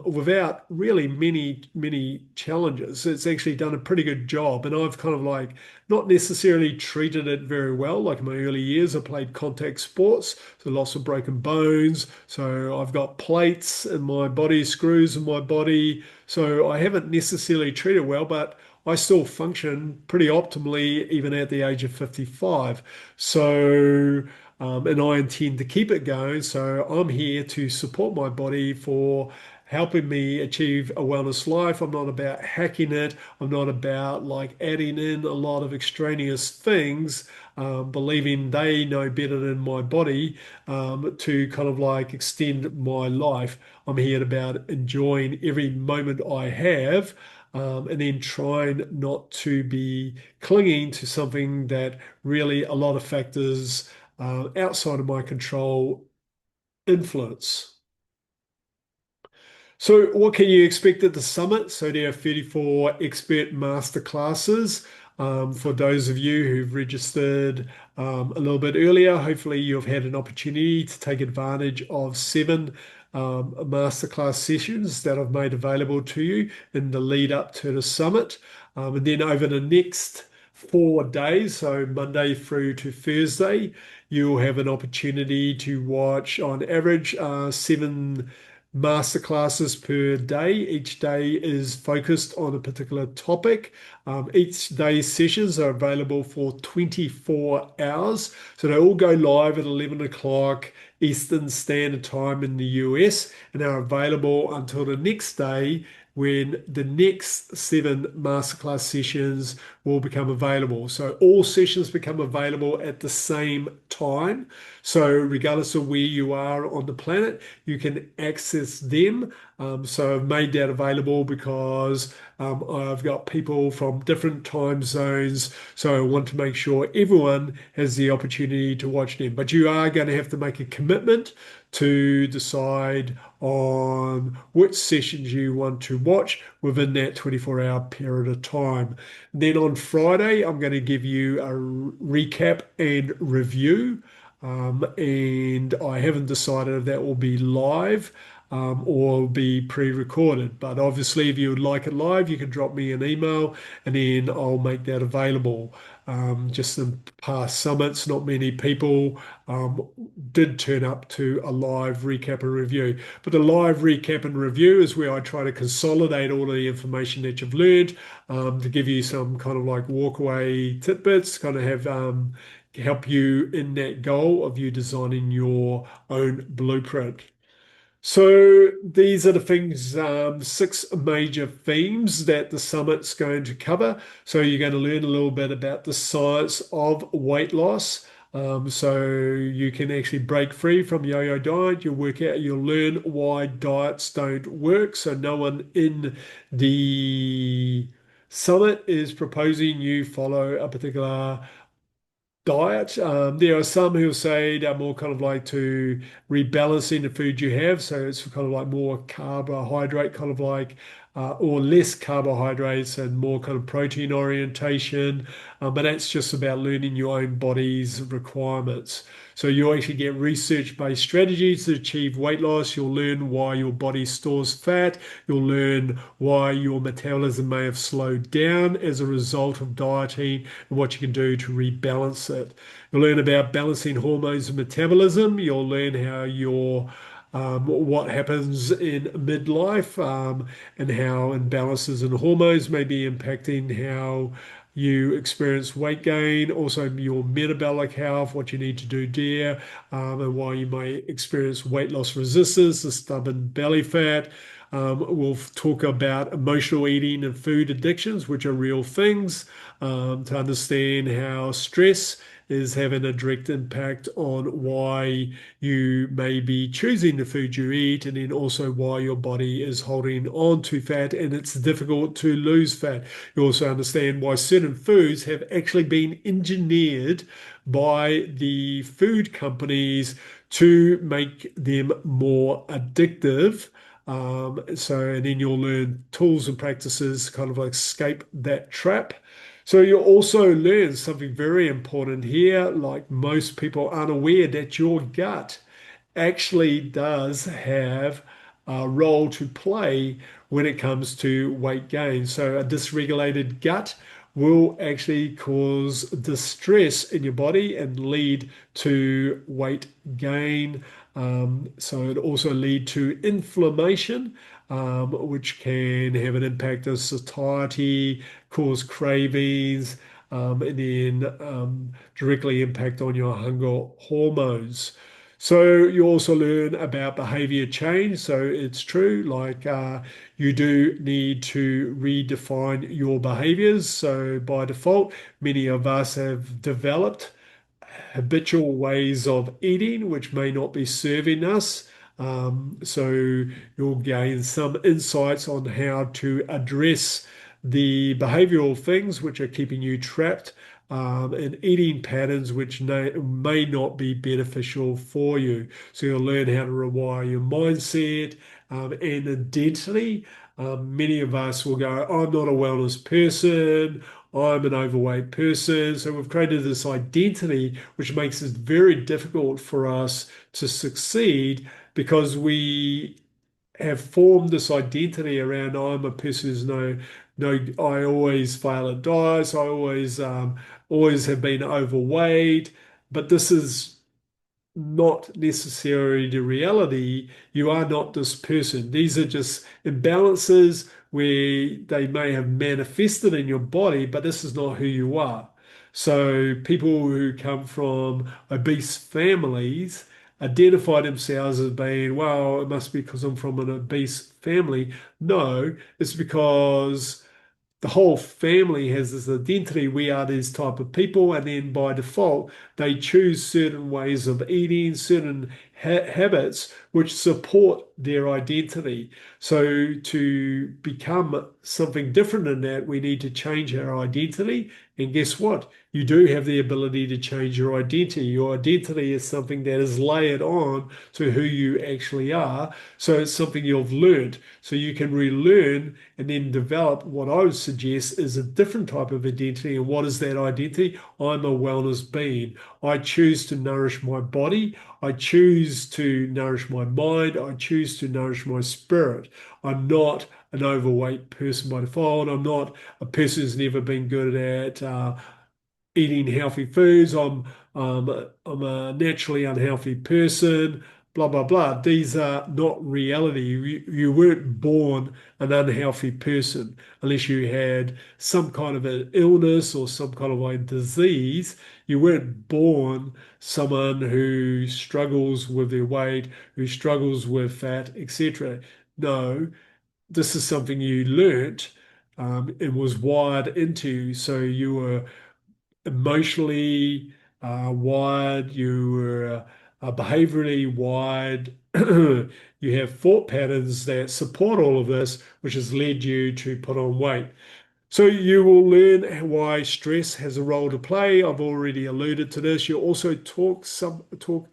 Speaker 1: without really many challenges. It's actually done a pretty good job, and I've kind of like not necessarily treated it very well. Like in my early years, I played contact sports, so lots of broken bones. So I've got plates in my body, screws in my body. So I haven't necessarily treated it well, but I still function pretty optimally even at the age of 55. So, and I intend to keep it going. So I'm here to support my body for helping me achieve a wellness life. I'm not about hacking it. I'm not about like adding in a lot of extraneous things, believing they know better than my body, to kind of like extend my life. I'm here about enjoying every moment I have, and then trying not to be clinging to something that really a lot of factors outside of my control influence. So, what can you expect at the summit? So, there are 34 expert masterclasses. For those of you who've registered a little bit earlier, hopefully you've had an opportunity to take advantage of seven masterclass sessions that I've made available to you in the lead up to the summit. And then over the next 4 days, so Monday through to Thursday, you'll have an opportunity to watch on average seven masterclasses per day. Each day is focused on a particular topic. Each day's sessions are available for 24 hours. So they all go live at 11 o'clock Eastern Standard Time in the US and are available until the next day when the next seven masterclass sessions will become available. So all sessions become available at the same time. So regardless of where you are on the planet, you can access them. So I've made that available because I've got people from different time zones. So I want to make sure everyone has the opportunity to watch them. But you are going to have to make a commitment to decide on which sessions you want to watch within that 24-hour period of time. Then on Friday, I'm going to give you a recap and review. And I haven't decided if that will be live or be pre-recorded. But obviously, if you would like it live, you can drop me an email and then I'll make that available. Just in past summits, not many people um, did turn up to a live recap and review. But the live recap and review is where I try to consolidate all of the information that you've learned, to give you some kind of like walkaway tidbits, kind of have help you in that goal of you designing your own blueprint. So these are the things, six major themes that the summit's going to cover. So you're going to learn a little bit about the science of weight loss. So you can actually break free from yo-yo diet. You'll work out, you'll learn why diets don't work. So no one in the summit is proposing you follow a particular diet. There are some who say they're more kind of like to rebalancing the food you have. So it's kind of like more carbohydrate, kind of like, or less carbohydrates and more kind of protein orientation. But that's just about learning your own body's requirements. So you actually get research-based strategies to achieve weight loss. You'll learn why your body stores fat. You'll learn why your metabolism may have slowed down as a result of dieting and what you can do to rebalance it. You'll learn about balancing hormones and metabolism. You'll learn how your what happens in midlife, and how imbalances in hormones may be impacting how you experience weight gain, also your metabolic health, what you need to do there, and why you may experience weight loss resistance, the stubborn belly fat. We'll talk about emotional eating and food addictions, which are real things, to understand how stress is having a direct impact on why you may be choosing the food you eat, and then also why your body is holding on to fat and it's difficult to lose fat. You also understand why certain foods have actually been engineered by the food companies to make them more addictive. And then you'll learn tools and practices kind of like escape that trap. So you'll also learn something very important here, like most people aren't aware that your gut actually does have a role to play when it comes to weight gain. So a dysregulated gut will actually cause distress in your body and lead to weight gain. So it also lead to inflammation. which can have an impact on satiety, cause cravings, and then directly impact on your hunger hormones. So you also learn about behavior change. So it's true, like you do need to redefine your behaviors. So by default, many of us have developed habitual ways of eating, which may not be serving us. So you'll gain some insights on how to address the behavioral things which are keeping you trapped, and eating patterns which may not be beneficial for you. So you'll learn how to rewire your mindset and identity. Many of us will go, I'm not a wellness person. I'm an overweight person. So we've created this identity, which makes it very difficult for us to succeed because we have formed this identity around I'm a person who's I always fail at diets. I always have been overweight. But this is not necessarily the reality. You are not this person. These are just imbalances where they may have manifested in your body, but this is not who you are. So people who come from obese families identify themselves as being, well, it must be because I'm from an obese family. No, it's because the whole family has this identity. We are these type of people, and then by default, they choose certain ways of eating, certain habits which support their identity. So to become something different than that, we need to change our identity. And guess what? You do have the ability to change your identity. Your identity is something that is layered on to who you actually are. So it's something you've learned. So you can relearn and then develop what I would suggest is a different type of identity. And what is that identity? I'm a wellness being. I choose to nourish my body. I choose to nourish my mind. I choose to nourish my spirit. I'm not an overweight person by default. I'm not a person who's never been good at eating healthy foods. I'm a naturally unhealthy person. Blah blah blah. These are not reality. You weren't born an unhealthy person unless you had some kind of an illness or some kind of a disease. You weren't born someone who struggles with their weight, who struggles with fat, etc. No, this is something you learnt and was wired into. So you were emotionally wired, you were behaviorally wired. You have thought patterns that support all of this, which has led you to put on weight. So you will learn why stress has a role to play. I've already alluded to this. You also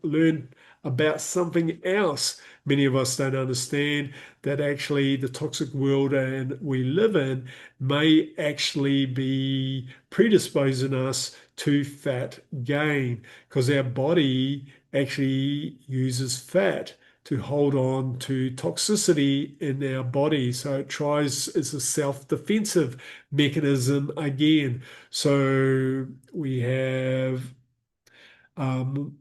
Speaker 1: learn about something else many of us don't understand, that actually the toxic world and we live in may actually be predisposing us to fat gain because our body actually uses fat to hold on to toxicity in our body. So it tries, it's a self-defensive mechanism again. So we have um,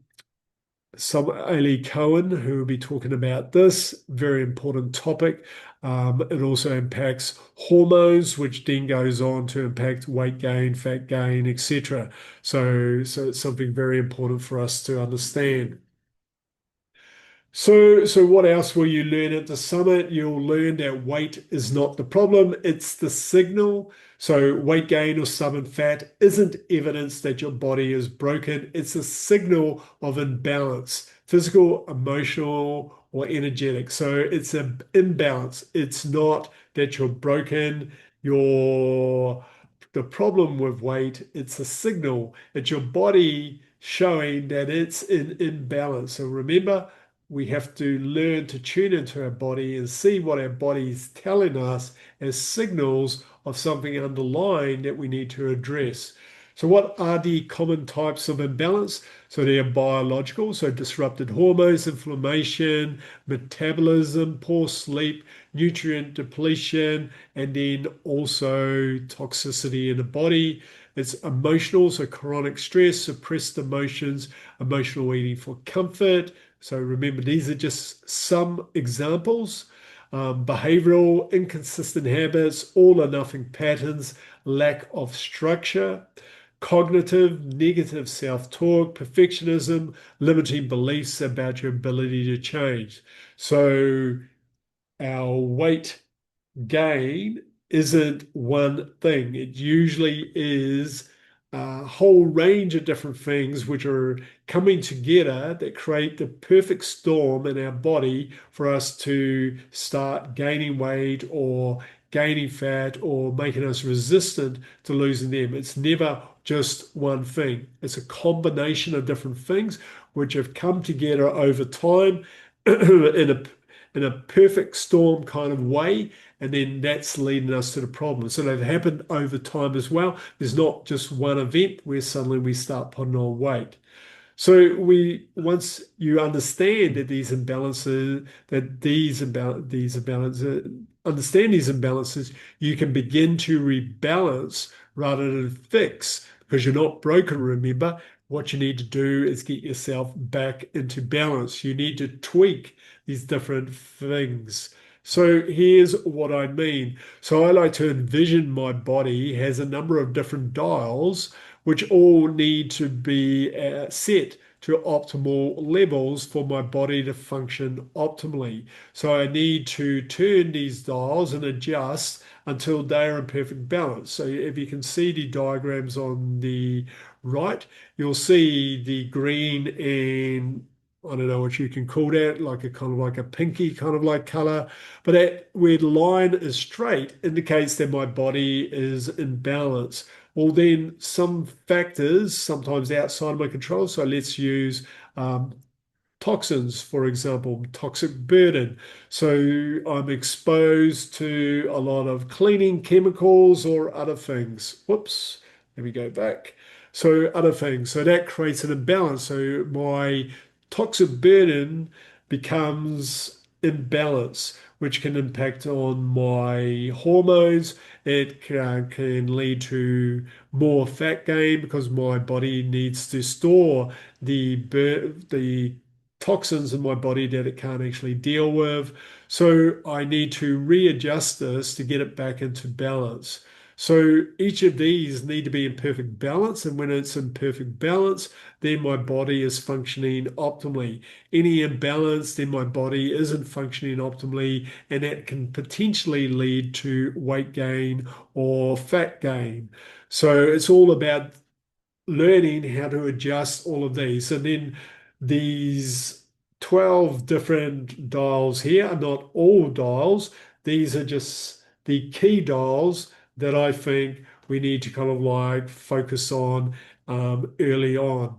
Speaker 1: some Ali Cohen who will be talking about this very important topic. It also impacts hormones, which then goes on to impact weight gain, fat gain, etc. So it's something very important for us to understand. So what else will you learn at the summit? You'll learn that weight is not the problem, it's the signal. So weight gain or stubborn fat isn't evidence that your body is broken. It's a signal of imbalance, physical, emotional, or energetic. So it's an imbalance. It's not that you're broken, you're the problem with weight, it's a signal. It's your body showing that it's in imbalance. So remember, we have to learn to tune into our body and see what our body is telling us as signals of something underlying that we need to address. So, what are the common types of imbalance? So, they are biological, so disrupted hormones, inflammation, metabolism, poor sleep, nutrient depletion, and then also toxicity in the body. It's emotional, so chronic stress, suppressed emotions, emotional eating for comfort. So remember, these are just some examples. behavioral, inconsistent habits, all or nothing patterns, lack of structure, cognitive, negative self talk, perfectionism, limiting beliefs about your ability to change. So, our weight gain isn't one thing. It usually is a whole range of different things which are coming together that create the perfect storm in our body for us to start gaining weight or gaining fat or making us resistant to losing them. It's never just one thing. It's a combination of different things which have come together over time in a perfect storm kind of way, and then that's leading us to the problem. So they've happened over time as well. There's not just one event where suddenly we start putting on weight. So once you understand that understand these imbalances, you can begin to rebalance rather than fix because you're not broken. Remember, what you need to do is get yourself back into balance. You need to tweak these different things. So here's what I mean. So I like to envision my body has a number of different dials which all need to be set to optimal levels for my body to function optimally. So I need to turn these dials and adjust until they are in perfect balance. So if you can see the diagrams on the right, you'll see the green and I don't know what you can call that, like a kind of like a pinky kind of like color. But that where the line is straight indicates that my body is in balance. Well, then some factors, sometimes outside of my control. So let's use um, toxins, for example, toxic burden. So I'm exposed to a lot of cleaning chemicals or other things. Whoops, let me go back. So other things. So that creates an imbalance. So my toxic burden becomes imbalance, which can impact on my hormones. It can lead to more fat gain because my body needs to store the toxins in my body that it can't actually deal with. So I need to readjust this to get it back into balance. So each of these need to be in perfect balance. And when it's in perfect balance, then my body is functioning optimally. Any imbalance, then my body isn't functioning optimally, and that can potentially lead to weight gain or fat gain. So it's all about learning how to adjust all of these. And then these 12 different dials here are not all dials. These are just the key dials that I think we need to kind of like focus on early on.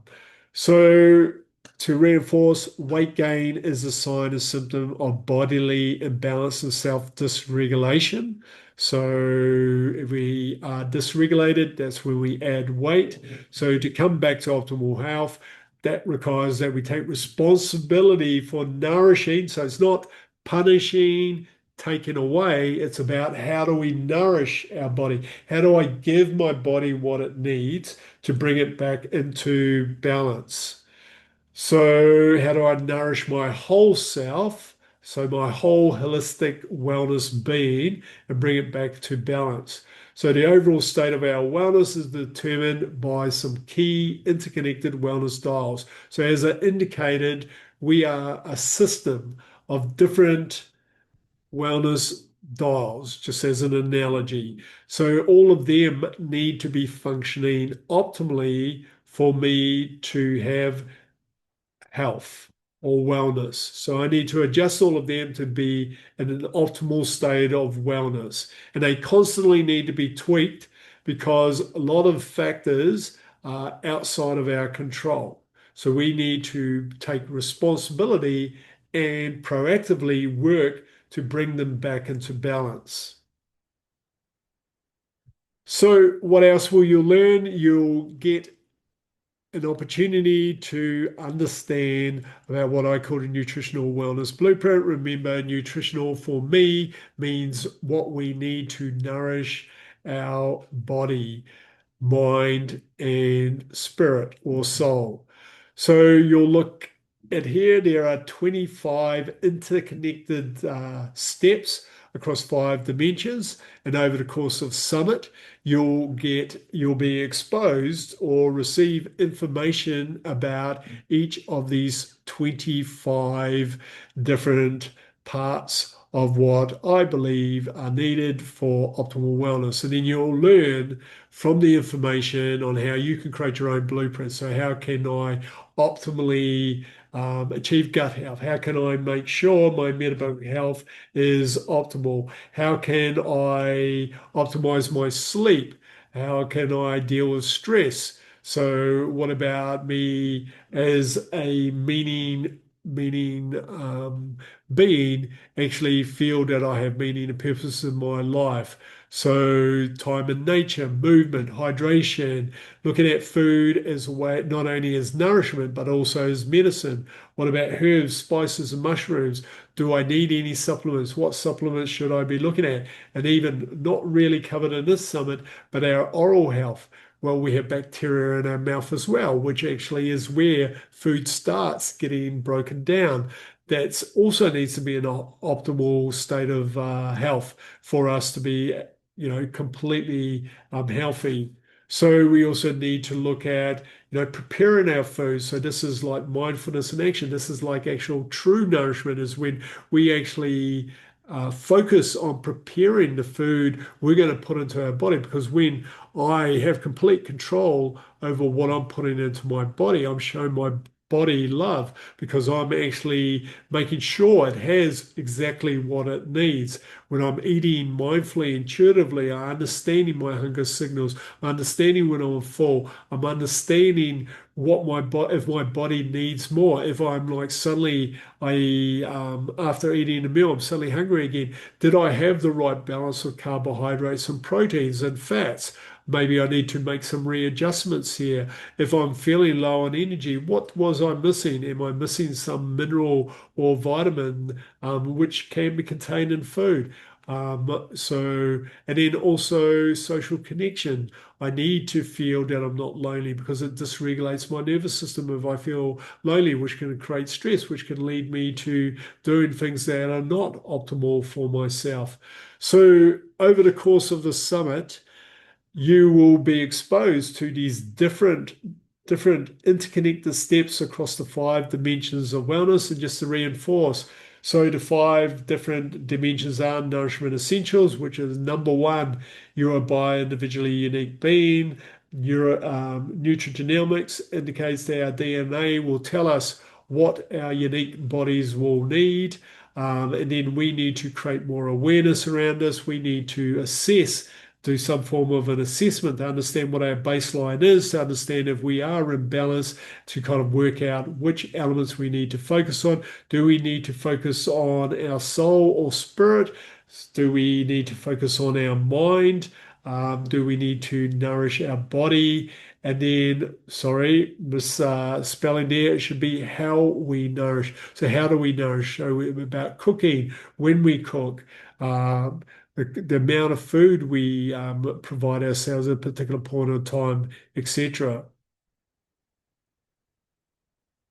Speaker 1: So to reinforce, weight gain is a sign and symptom of bodily imbalance and self-dysregulation. So if we are dysregulated, that's when we add weight. So to come back to optimal health, that requires that we take responsibility for nourishing. So it's not punishing, taking away. It's about how do we nourish our body? How do I give my body what it needs to bring it back into balance? So, how do I nourish my whole self? So, my whole holistic wellness being and bring it back to balance. So, the overall state of our wellness is determined by some key interconnected wellness dials. So, as I indicated, we are a system of different wellness dials, just as an analogy. So, all of them need to be functioning optimally for me to have health or wellness. So I need to adjust all of them to be in an optimal state of wellness. And they constantly need to be tweaked because a lot of factors are outside of our control. So we need to take responsibility and proactively work to bring them back into balance. So, what else will you learn? You'll get an opportunity to understand about what I call a nutritional wellness blueprint. Remember, nutritional for me means what we need to nourish our body, mind, and spirit or soul. So you'll look And here there are 25 interconnected steps across 5 dimensions. And over the course of Summit, you'll be exposed or receive information about each of these 25 different parts of what I believe are needed for optimal wellness. And then you'll learn from the information on how you can create your own blueprint. So how can I optimally achieve gut health? How can I make sure my metabolic health is optimal? How can I optimize my sleep? How can I deal with stress? So, what about me as a meaning being actually feel that I have meaning and purpose in my life? So, time in nature, movement, hydration, looking at food as a way not only as nourishment but also as medicine. What about herbs, spices, and mushrooms? Do I need any supplements? What supplements should I be looking at? And even not really covered in this summit, but our oral health. Well, we have bacteria in our mouth as well, which actually is where food starts getting broken down. That also needs to be an optimal state of health for us to be, completely healthy. So we also need to look at, preparing our food. So this is like mindfulness in action. This is like actual true nourishment is when we actually focus on preparing the food we're going to put into our body. Because when I have complete control over what I'm putting into my body, I'm showing my body love because I'm actually making sure it has exactly what it needs. When I'm eating mindfully, intuitively, I'm understanding my hunger signals, understanding when I'm full, I'm understanding what my body, if my body needs more. If I'm like suddenly after eating a meal, I'm suddenly hungry again. Did I have the right balance of carbohydrates and proteins and fats? Maybe I need to make some readjustments here. If I'm feeling low on energy, what was I missing? Am I missing some mineral or vitamin which can be contained in food? And then also social connection. I need to feel that I'm not lonely because it dysregulates my nervous system if I feel lonely, which can create stress, which can lead me to doing things that are not optimal for myself. So, over the course of the summit, you will be exposed to these different interconnected steps across the 5 dimensions of wellness. And just to reinforce, so the 5 different dimensions are nourishment essentials, which is number one, you're a bi-individually unique being. Your nutrigenomics indicates that our DNA will tell us what our unique bodies will need. And then we need to create more awareness around us. We need to assess, do some form of an assessment to understand what our baseline is, to understand if we are in balance, to kind of work out which elements we need to focus on. Do we need to focus on our soul or spirit? Do we need to focus on our mind? Do we need to nourish our body? And then, sorry, misspelling there, it should be how we nourish. So how do we nourish? So about cooking, when we cook, the amount of food we provide ourselves at a particular point in time, etc.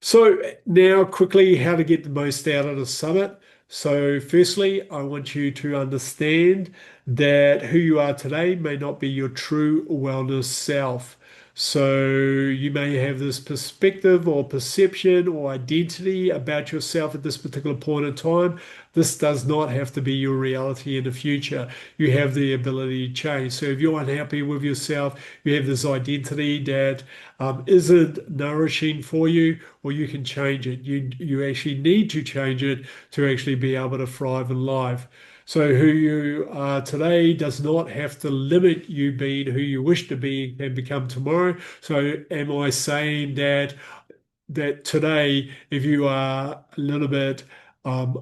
Speaker 1: So now quickly, how to get the most out of the summit. So firstly, I want you to understand that who you are today may not be your true wellness self. So you may have this perspective or perception or identity about yourself at this particular point in time. This does not have to be your reality in the future. You have the ability to change. So if you're unhappy with yourself, you have this identity that isn't nourishing for you, or you can change it. You actually need to change it to actually be able to thrive in life. So who you are today does not have to limit you being who you wish to be and become tomorrow. So am I saying that today, if you are a little bit not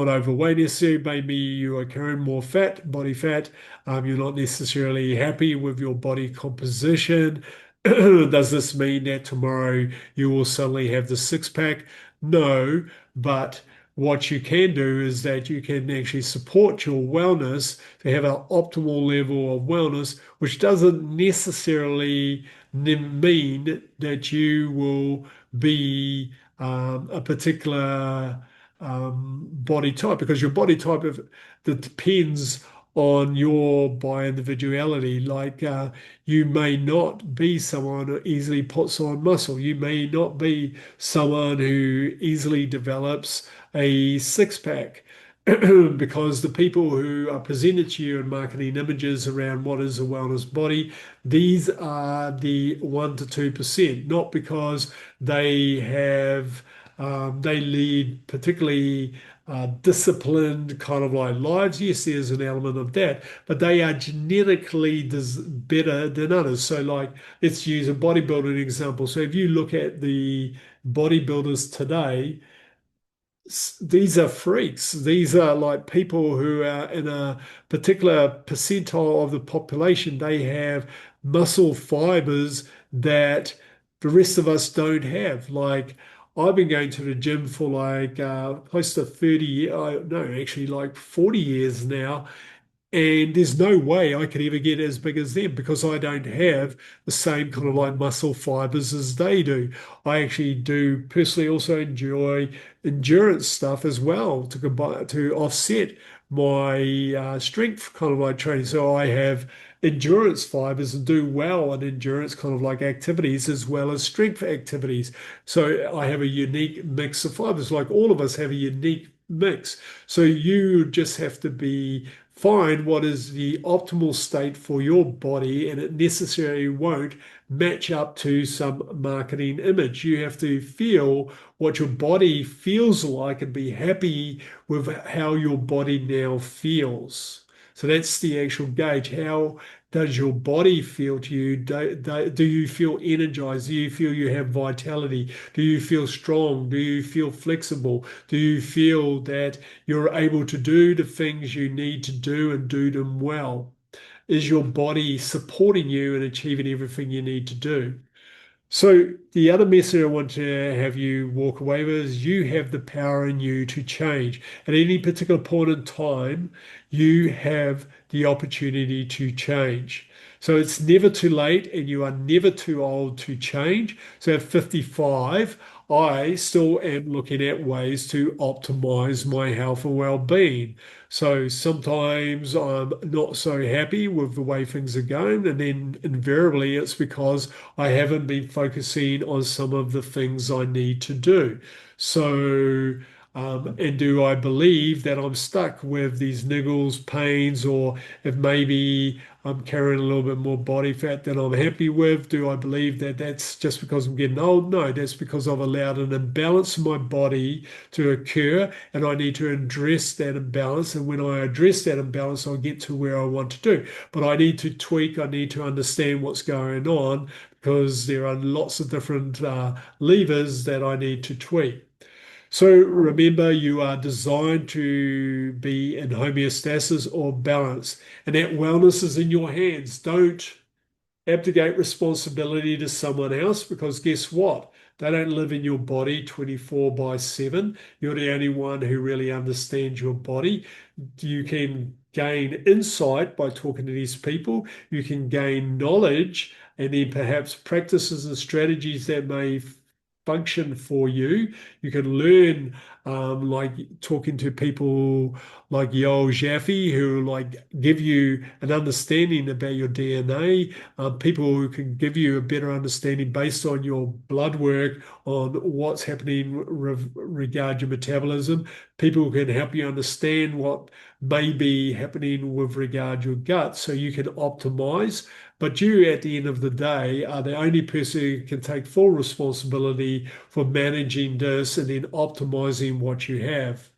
Speaker 1: overweight necessarily, maybe you are carrying more fat, body fat, you're not necessarily happy with your body composition. Does this mean that tomorrow you will suddenly have the six pack? No, but what you can do is that you can actually support your wellness to have an optimal level of wellness, which doesn't necessarily mean that you will be a particular body type, because your body type that depends on your by individuality. Like you may not be someone who easily puts on muscle. You may not be someone who easily develops a six pack. Because the people who are presented to you in marketing images around what is a wellness body, these are the 1 to 2%, not because they have they lead particularly disciplined kind of like lives. Yes, there's an element of that, but they are genetically better than others. So, like, let's use a bodybuilding example. So, if you look at the bodybuilders today, these are freaks. These are like people who are in a particular percentile of the population. They have muscle fibers that the rest of us don't have. Like I've been going to the gym for like close to 30 years, no, actually like 40 years now. And there's no way I could ever get as big as them because I don't have the same kind of like muscle fibers as they do. I actually do personally also enjoy endurance stuff as well to combine to offset my strength kind of like training. So I have endurance fibers and do well in endurance kind of like activities as well as strength activities. So I have a unique mix of fibers, like all of us have a unique mix. So you just have to be find what is the optimal state for your body, and it necessarily won't match up to some marketing image. You have to feel what your body feels like and be happy with how your body now feels. So that's the actual gauge. How does your body feel to you? Do you feel energized? Do you feel you have vitality? Do you feel strong? Do you feel flexible? Do you feel that you're able to do the things you need to do and do them well? Is your body supporting you in achieving everything you need to do? So the other message I want to have you walk away with is you have the power in you to change. At any particular point in time, you have the opportunity to change. So it's never too late and you are never too old to change. So at 55, I still am looking at ways to optimize my health and well-being. So sometimes I'm not so happy with the way things are going, and then invariably it's because I haven't been focusing on some of the things I need to do. So, and do I believe that I'm stuck with these niggles, pains, or if maybe I'm carrying a little bit more body fat than I'm happy with? Do I believe that that's just because I'm getting old? No, that's because I've allowed an imbalance in my body to occur, and I need to address that imbalance. And when I address that imbalance, I'll get to where I want to do. But I need to tweak, I need to understand what's going on because there are lots of different levers that I need to tweak. So remember, you are designed to be in homeostasis or balance, and that wellness is in your hands. Don't abdicate responsibility to someone else, because guess what? They don't live in your body 24 by 7. You're the only one who really understands your body. You can gain insight by talking to these people. You can gain knowledge and then perhaps practices and strategies that may function for you. You can learn, like talking to people like Yoel Jaffe, who like give you an understanding about your DNA, people who can give you a better understanding based on your blood work on what's happening regard your metabolism, people who can help you understand what may be happening with regard your gut so you can optimize. But you, at the end of the day, are the only person who can take full responsibility for managing this and then optimizing what you have.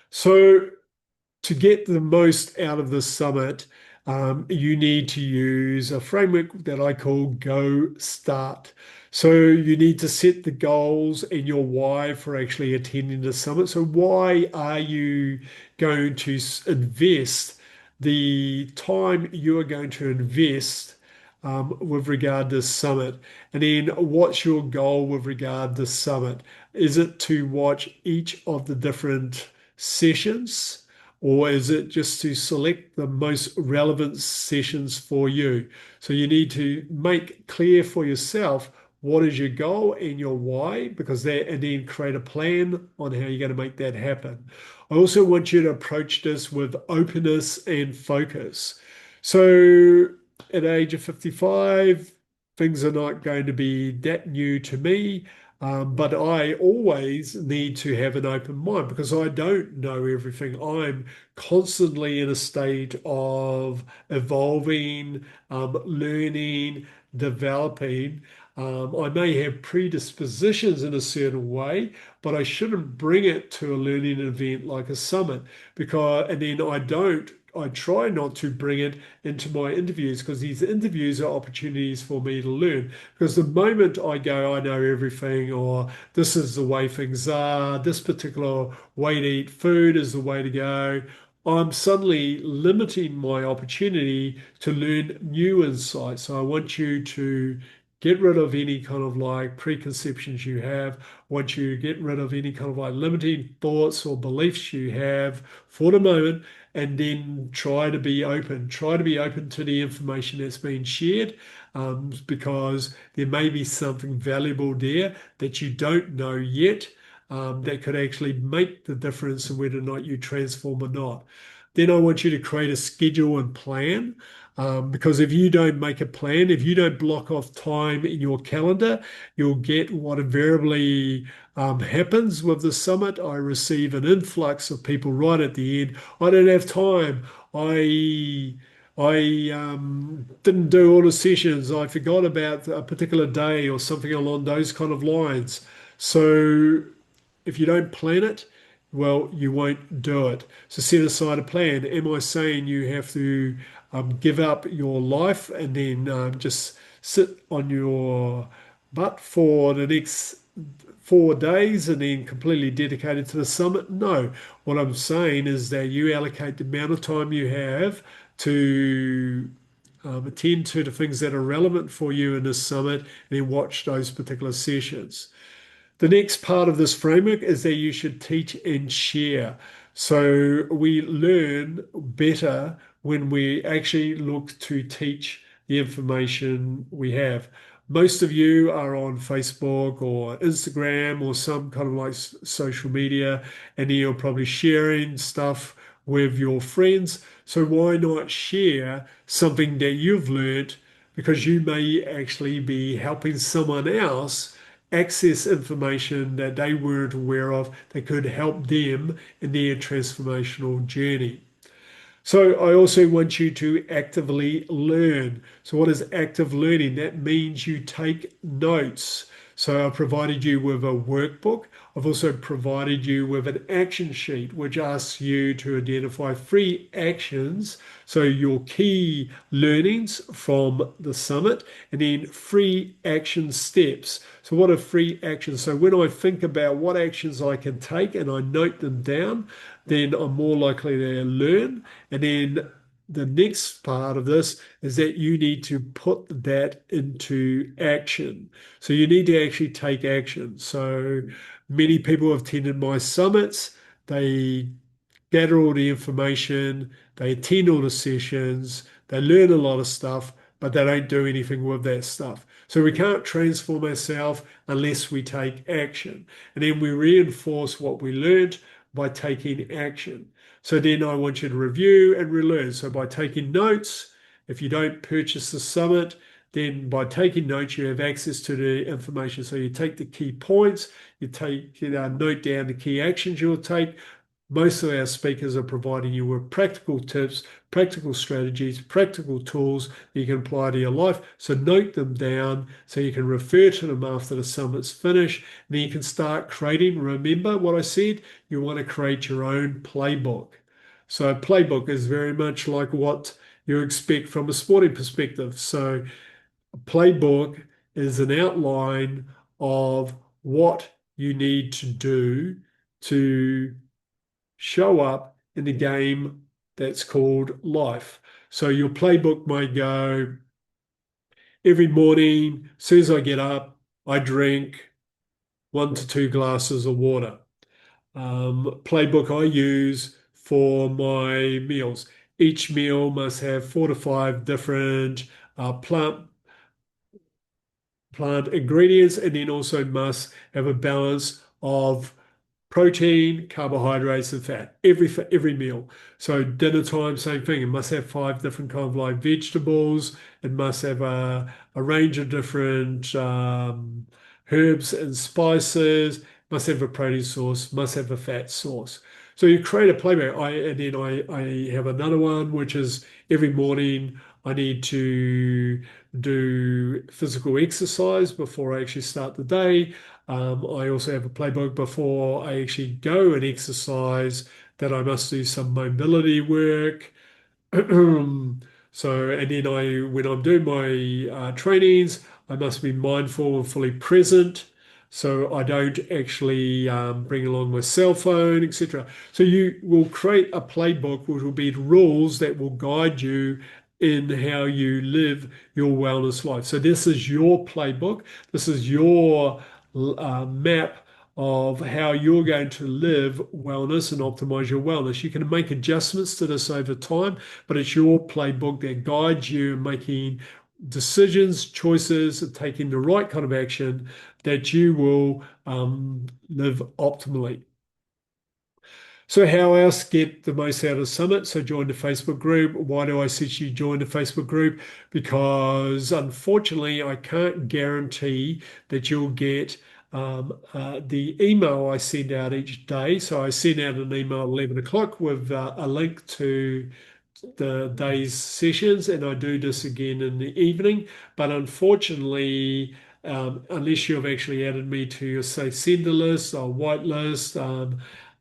Speaker 1: So to get the most out of this summit, you need to use a framework that I call Go Start. So you need to set the goals and your why for actually attending the summit. So why are you going to invest the time you are going to invest with regard to summit? And then what's your goal with regard to summit? Is it to watch each of the different sessions? Or is it just to select the most relevant sessions for you? So you need to make clear for yourself what is your goal and your why, because that, and then create a plan on how you're going to make that happen. I also want you to approach this with openness and focus. So at the age of 55, things are not going to be that new to me. But I always need to have an open mind because I don't know everything. I'm constantly in a state of evolving, learning, developing. I may have predispositions in a certain way, but I shouldn't bring it to a learning event like a summit because, and then I try not to bring it into my interviews because these interviews are opportunities for me to learn. Because the moment I go, I know everything, or this is the way things are, this particular way to eat food is the way to go, I'm suddenly limiting my opportunity to learn new insights. So I want you to get rid of any kind of like preconceptions you have. I want you to get rid of any kind of like limiting thoughts or beliefs you have for the moment, and then try to be open. Try to be open to the information that's being shared, because there may be something valuable there that you don't know yet, that could actually make the difference in whether or not you transform or not. Then I want you to create a schedule and plan. Because if you don't make a plan, if you don't block off time in your calendar, you'll get what invariably happens with the summit. I receive an influx of people right at the end. I don't have time. I didn't do all the sessions. I forgot about a particular day or something along those kind of lines. So if you don't plan it, well, you won't do it. So set aside a plan. Am I saying you have to give up your life and then just sit on your butt for the next 4 days and then completely dedicated to the summit? No. What I'm saying is that you allocate the amount of time you have to attend to the things that are relevant for you in this summit and then watch those particular sessions. The next part of this framework is that you should teach and share. So we learn better when we actually look to teach the information we have. Most of you are on Facebook or Instagram or some kind of like social media, and you're probably sharing stuff with your friends. So why not share something that you've learned, because you may actually be helping someone else access information that they weren't aware of that could help them in their transformational journey. So I also want you to actively learn. So what is active learning? That means you take notes. So I've provided you with a workbook. I've also provided you with an action sheet, which asks you to identify 3 actions. So your key learnings from the summit, and then 3 action steps. So what are 3 actions? So when I think about what actions I can take and I note them down, then I'm more likely to learn. And then the next part of this is that you need to put that into action. So you need to actually take action. So many people have attended my summits. They gather all the information, they attend all the sessions, they learn a lot of stuff, but they don't do anything with that stuff. So we can't transform ourselves unless we take action. And then we reinforce what we learned by taking action. So then I want you to review and relearn. So by taking notes, if you don't purchase the summit, then by taking notes, you have access to the information. So you take the key points, you note down the key actions you'll take. Most of our speakers are providing you with practical tips, practical strategies, practical tools that you can apply to your life. So note them down so you can refer to them after the summit's finished. And then you can start creating. Remember what I said? You want to create your own playbook. So a playbook is very much like what you expect from a sporting perspective. So a playbook is an outline of what you need to do to show up in the game that's called life. So your playbook might go, every morning, as soon as I get up, I drink 1 to 2 glasses of water. Playbook I use for my meals. Each meal must have 4 to 5 different plant plant ingredients, and then also must have a balance of protein, carbohydrates, and fat for every meal. So dinner time, same thing. It must have five different kind of like vegetables. It must have a range of different herbs and spices. Must have a protein source. Must have a fat source. So you create a playbook. And then I have another one, which is every morning I need to do physical exercise before I actually start the day. I also have a playbook before I actually go and exercise that I must do some mobility work. So, and then when I'm doing my trainings, I must be mindful and fully present. So I don't actually bring along my cell phone, etc. So you will create a playbook, which will be rules that will guide you in how you live your wellness life. So this is your playbook. This is your map of how you're going to live wellness and optimize your wellness. You can make adjustments to this over time, but it's your playbook that guides you in making decisions, choices, and taking the right kind of action that you will live optimally. So how else get the most out of the summit? So join the Facebook group. Why do I suggest you join the Facebook group? Because unfortunately, I can't guarantee that you'll get the email I send out each day. So I send out an email at 11 o'clock with a link to the day's sessions, and I do this again in the evening. But unfortunately, unless you've actually added me to your say sender list or whitelist,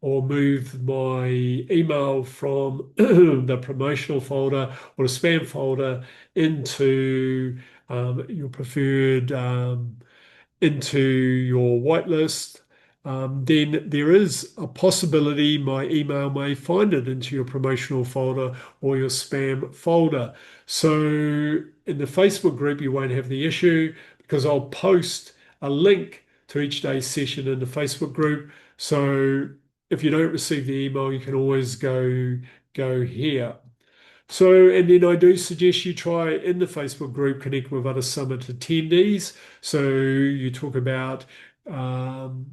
Speaker 1: or moved my email from the promotional folder or the spam folder into your preferred into your whitelist, then there is a possibility my email may find it into your promotional folder or your spam folder. So in the Facebook group, you won't have the issue because I'll post a link to each day's session in the Facebook group. So if you don't receive the email, you can always go here. So, and then I do suggest you try in the Facebook group, connect with other summit attendees. So you talk about um,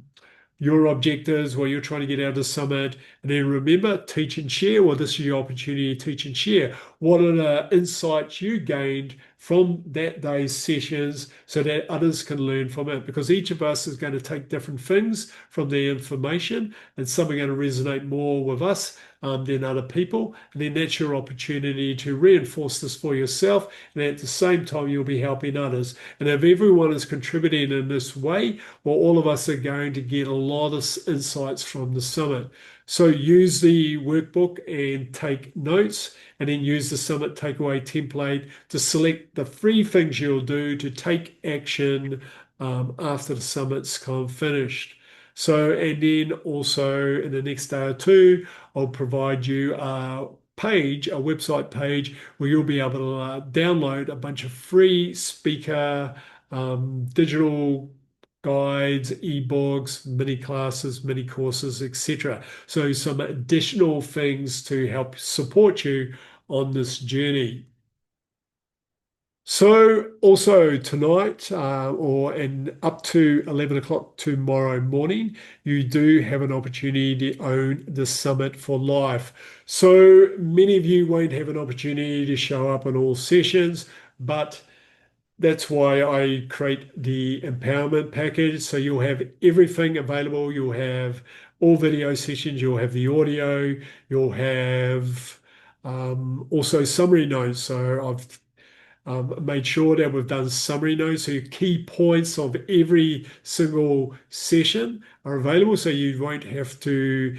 Speaker 1: your objectives, what you're trying to get out of the summit. And then remember, teach and share. Well, this is your opportunity to teach and share. What are the insights you gained from that day's sessions so that others can learn from it? Because each of us is going to take different things from the information, and some are going to resonate more with us than other people. And then that's your opportunity to reinforce this for yourself. And at the same time, you'll be helping others. And if everyone is contributing in this way, well, all of us are going to get a lot of insights from the summit. So use the workbook and take notes, and then use the summit takeaway template to select the 3 things you'll do to take action after the summit's kind of finished. So, and then also in the next day or two, I'll provide you a page, a website page, where you'll be able to download a bunch of free speaker digital guides, ebooks, mini classes, mini courses, etc. So some additional things to help support you on this journey. So also tonight, and up to 11 o'clock tomorrow morning, you do have an opportunity to own the summit for life. So many of you won't have an opportunity to show up on all sessions, but that's why I create the empowerment package. So you'll have everything available. You'll have all video sessions, you'll have the audio, you'll have also summary notes. So I've made sure that we've done summary notes. So your key points of every single session are available. So you won't have to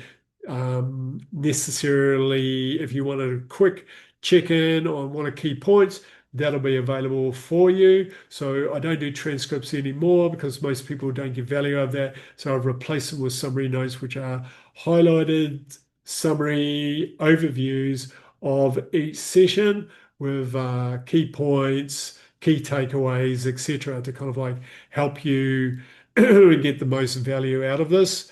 Speaker 1: necessarily, if you want a quick check in on one of key points, that'll be available for you. So I don't do transcripts anymore because most people don't get value out of that. So I've replaced them with summary notes, which are highlighted summary overviews of each session with key points, key takeaways, etc., to kind of like help you get the most value out of this.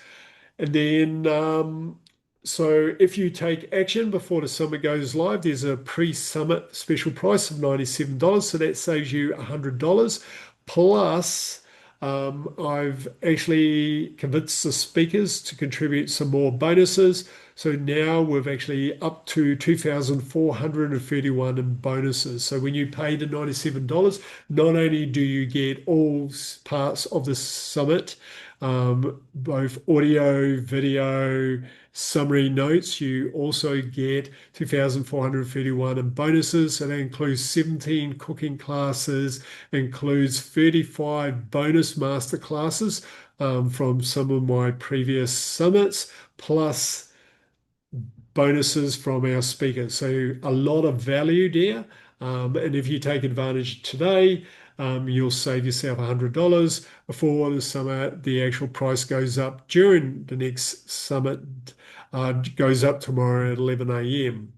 Speaker 1: And then, so if you take action before the summit goes live, there's a pre-summit special price of $97. So that saves you $100. Plus, I've actually convinced the speakers to contribute some more bonuses. So now we've actually up to 2,431 in bonuses. So when you pay the $97, not only do you get all parts of the summit, both audio, video, summary notes, you also get 2,431 in bonuses. So that includes 17 cooking classes, includes 35 bonus master classes from some of my previous summits, plus bonuses from our speakers. So a lot of value there. And if you take advantage today, you'll save yourself $100. Before the summer, the actual price goes up during the next summit, goes up tomorrow at 11 a.m.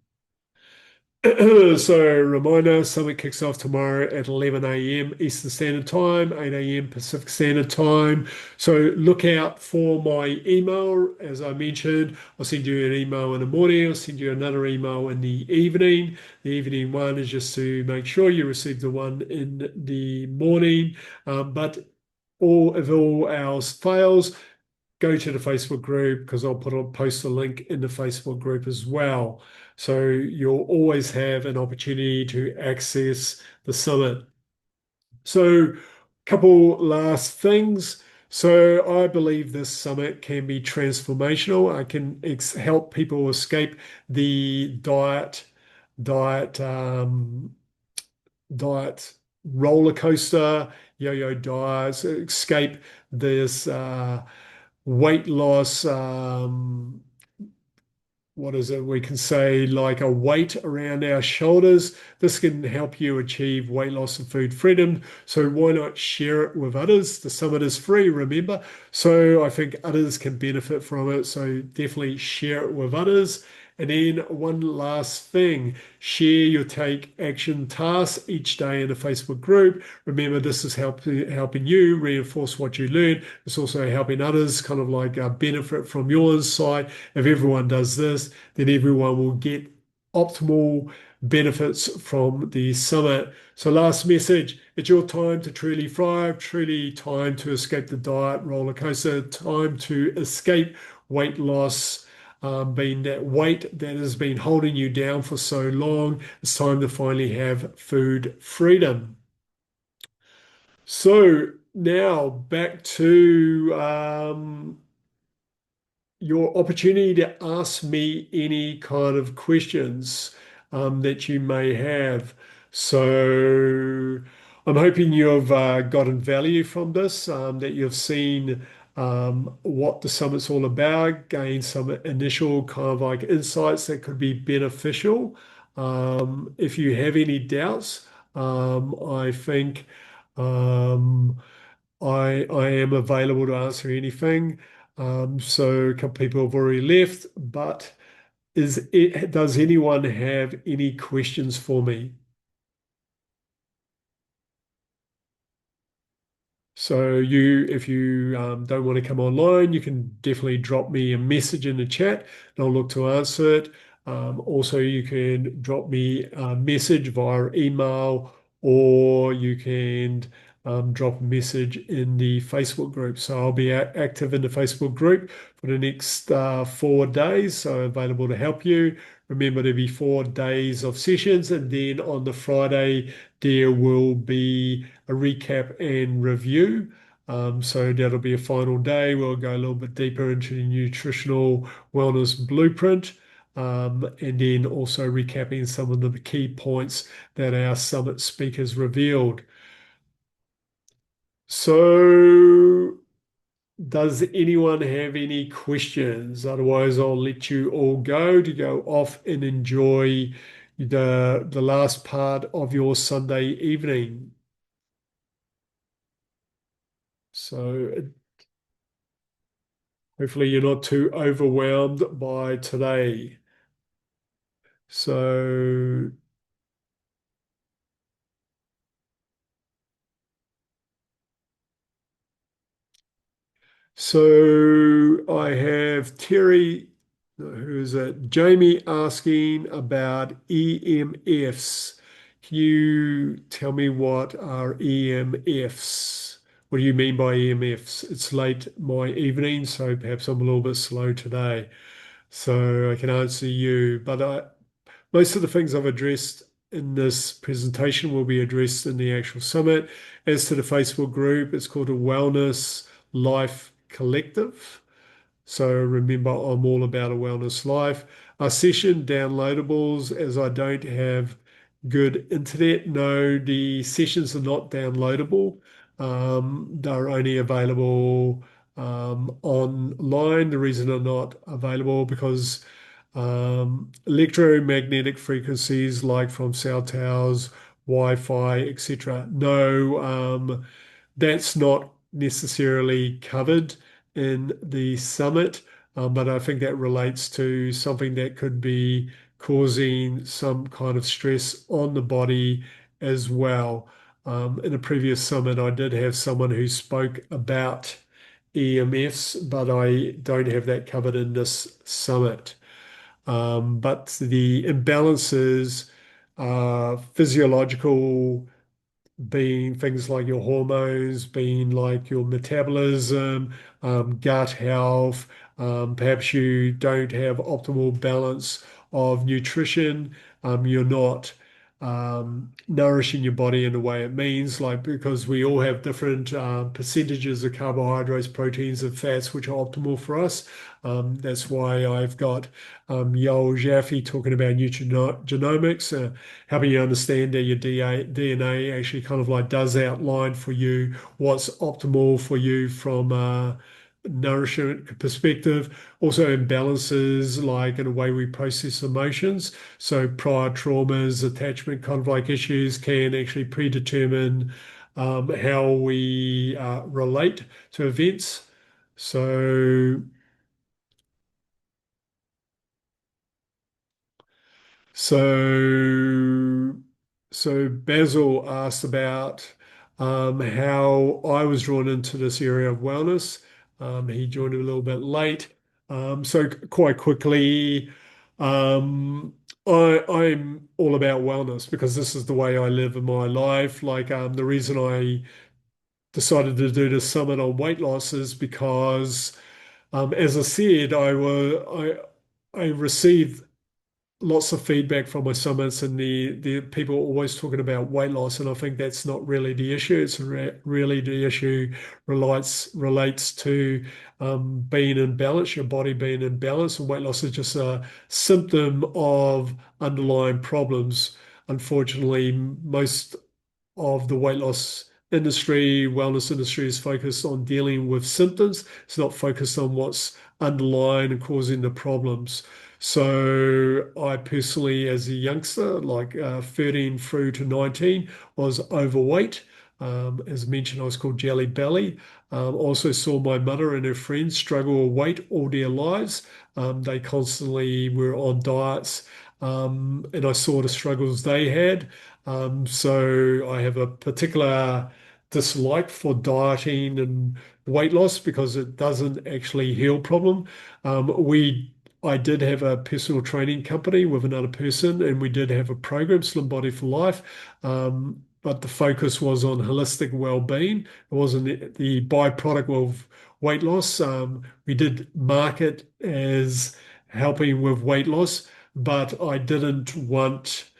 Speaker 1: So, reminder, summit kicks off tomorrow at 11 a.m. Eastern Standard Time, 8 a.m. Pacific Standard Time. So, look out for my email. As I mentioned, I'll send you an email in the morning, I'll send you another email in the evening. The evening one is just to make sure you receive the one in the morning. But if all else fails, go to the Facebook group because post a link in the Facebook group as well. So you'll always have an opportunity to access the summit. So, a couple last things. So, I believe this summit can be transformational. I can help people escape the diet, diet roller coaster, yo-yo diets, escape this weight loss. What is it? We can say like a weight around our shoulders. This can help you achieve weight loss and food freedom. So why not share it with others? The summit is free, remember? So I think others can benefit from it. So definitely share it with others. And then one last thing, share your take action tasks each day in the Facebook group. Remember, this is helping you reinforce what you learned. It's also helping others kind of like benefit from your insight. If everyone does this, then everyone will get optimal benefits from the summit. So last message, it's your time to truly thrive, truly time to escape the diet roller coaster, time to escape weight loss, being that weight that has been holding you down for so long. It's time to finally have food freedom. So now back to your opportunity to ask me any kind of questions that you may have. So I'm hoping you've gotten value from this, that you've seen what the summit's all about, gained some initial kind of like insights that could be beneficial. If you have any doubts, I think um, I am available to answer anything. So a couple people have already left, but does anyone have any questions for me? So if you don't want to come online, you can definitely drop me a message in the chat and I'll look to answer it. Also, you can drop me a message via email or you can drop a message in the Facebook group. So I'll be active in the Facebook group for the next 4 days, so available to help you. Remember, there'll be 4 days of sessions, and then on the Friday, there will be a recap and review. So that'll be a final day. We'll go a little bit deeper into the nutritional wellness blueprint, and then also recapping some of the key points that our summit speakers revealed. So, does anyone have any questions? Otherwise, I'll let you all go off and enjoy the last part of your Sunday evening. So hopefully you're not too overwhelmed by today. So I have Terry, who's Jamie asking about EMFs. Can you tell me what are EMFs? What do you mean by EMFs? It's late my evening, so perhaps I'm a little bit slow today. So I can answer you, but most of the things I've addressed in this presentation will be addressed in the actual summit. As to the Facebook group, it's called a Wellness Life Collective. So remember, I'm all about a wellness life. Our session downloadables, as I don't have good internet. No, the sessions are not downloadable. They're only available online. The reason they're not available because electromagnetic frequencies like from cell towers, Wi-Fi, etc. No, that's not necessarily covered in the summit, but I think that relates to something that could be causing some kind of stress on the body as well. In a previous summit, I did have someone who spoke about EMFs, but I don't have that covered in this summit. But the imbalances are physiological, being things like your hormones, being like your metabolism, gut health. Perhaps you don't have optimal balance of nutrition. You're not nourishing your body in the way it means, like because we all have different percentages of carbohydrates, proteins, and fats, which are optimal for us. That's why I've got Yoel Jaffe talking about nutrigenomics, helping you understand that your DNA actually kind of like does outline for you what's optimal for you from a nourishment perspective. Also imbalances like in a way we process emotions. So prior traumas, attachment kind of like issues can actually predetermine how we relate to events. So So, so Basil asked about how I was drawn into this area of wellness. He joined a little bit late. Quite quickly, I'm all about wellness because this is the way I live in my life. Like the reason I decided to do this summit on weight loss is because, as I said, I received lots of feedback from my summits, and the people are always talking about weight loss, and I think that's not really the issue. It's really the issue relates to being in balance, your body being in balance, and weight loss is just a symptom of underlying problems. Unfortunately, most of the weight loss industry, wellness industry is focused on dealing with symptoms. It's not focused on what's underlying and causing the problems. So I personally, as a youngster, like 13 through to 19, was overweight. As mentioned, I was called Jelly Belly. Also saw my mother and her friends struggle with weight all their lives. They constantly were on diets, and I saw the struggles they had. So I have a particular dislike for dieting and weight loss because it doesn't actually heal problem. I did have a personal training company with another person, and we did have a program, Slim Body for Life. But the focus was on holistic well-being. It wasn't the byproduct of weight loss. We did market as helping with weight loss, but I didn't want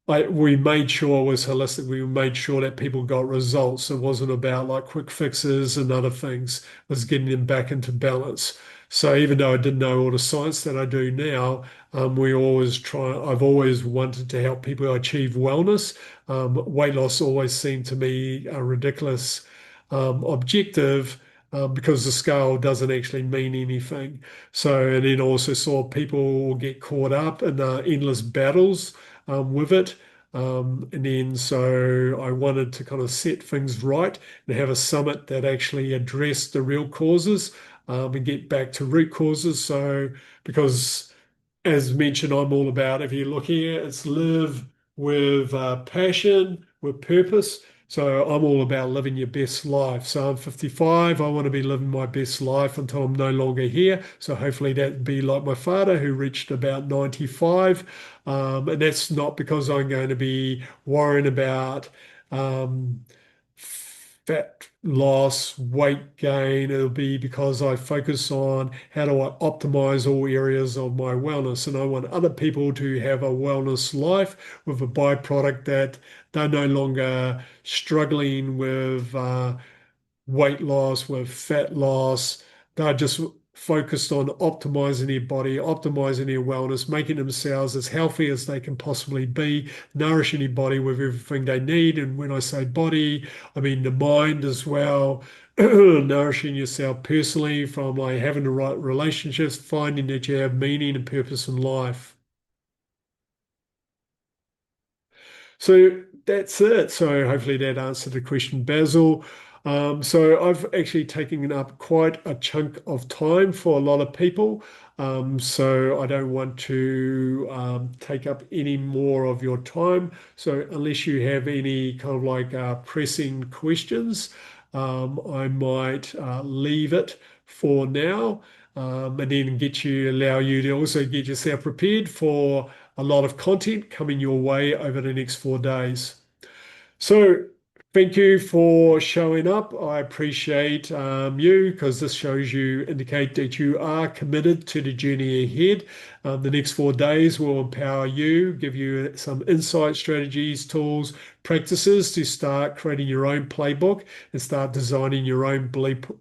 Speaker 1: we made sure it was holistic. We made sure that people got results. It wasn't about like quick fixes and other things. It was getting them back into balance. So even though I didn't know all the science that I do now, we always try. I've always wanted to help people achieve wellness. Weight loss always seemed to me a ridiculous objective. Because the scale doesn't actually mean anything. So, and then also saw people get caught up in endless battles with it. And then so I wanted to kind of set things right and have a summit that actually addressed the real causes and get back to root causes. So, because as mentioned, I'm all about if you're looking at it's live with passion, with purpose. So I'm all about living your best life. So I'm 55. I want to be living my best life until I'm no longer here. So hopefully that'd be like my father who reached about 95. And that's not because I'm going to be worrying about um, fat loss, weight gain. It'll be because I focus on how do I optimize all areas of my wellness. And I want other people to have a wellness life with a byproduct that they're no longer struggling with weight loss, with fat loss. They're just focused on optimizing their body, optimizing their wellness, making themselves as healthy as they can possibly be, nourishing their body with everything they need. And when I say body, I mean the mind as well. Nourishing yourself personally from like having the right relationships, finding that you have meaning and purpose in life. So that's it. So hopefully that answered the question, Basil. So I've actually taken up quite a chunk of time for a lot of people. So I don't want to take up any more of your time. So unless you have any kind of like pressing questions, I might leave it for now. And then allow you to also get yourself prepared for a lot of content coming your way over the next 4 days. So thank you for showing up. I appreciate you because this shows you indicate that you are committed to the journey ahead. The next 4 days will empower you, give you some insight, strategies, tools, practices to start creating your own playbook and start designing your own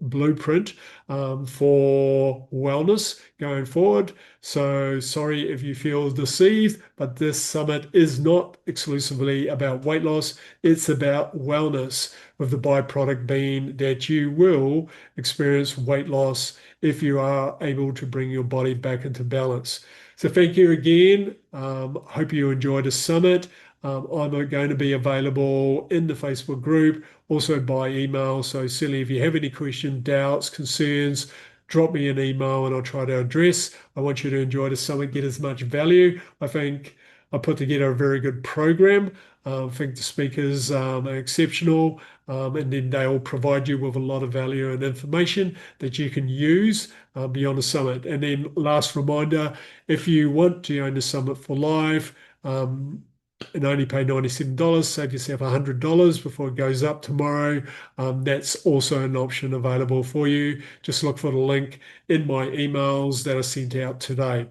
Speaker 1: blueprint for wellness going forward. So sorry if you feel deceived, but this summit is not exclusively about weight loss. It's about wellness, with the byproduct being that you will experience weight loss if you are able to bring your body back into balance. So thank you again. Hope you enjoyed the summit. I'm going to be available in the Facebook group, also by email. So certainly if you have any questions, doubts, concerns, drop me an email and I'll try to address. I want you to enjoy the summit, get as much value. I think I put together a very good program. I think the speakers are exceptional, and then they'll provide you with a lot of value and information that you can use beyond the summit. And then last reminder, if you want to own the summit for life, and only pay $97, save yourself $100 before it goes up tomorrow. That's also an option available for you. Just look for the link in my emails that are sent out today.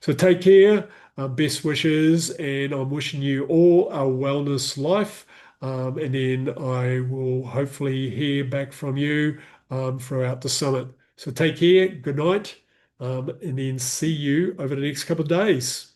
Speaker 1: So take care, best wishes, and I'm wishing you all a wellness life. And then I will hopefully hear back from you throughout the summit. So take care, good night, and then see you over the next couple of days.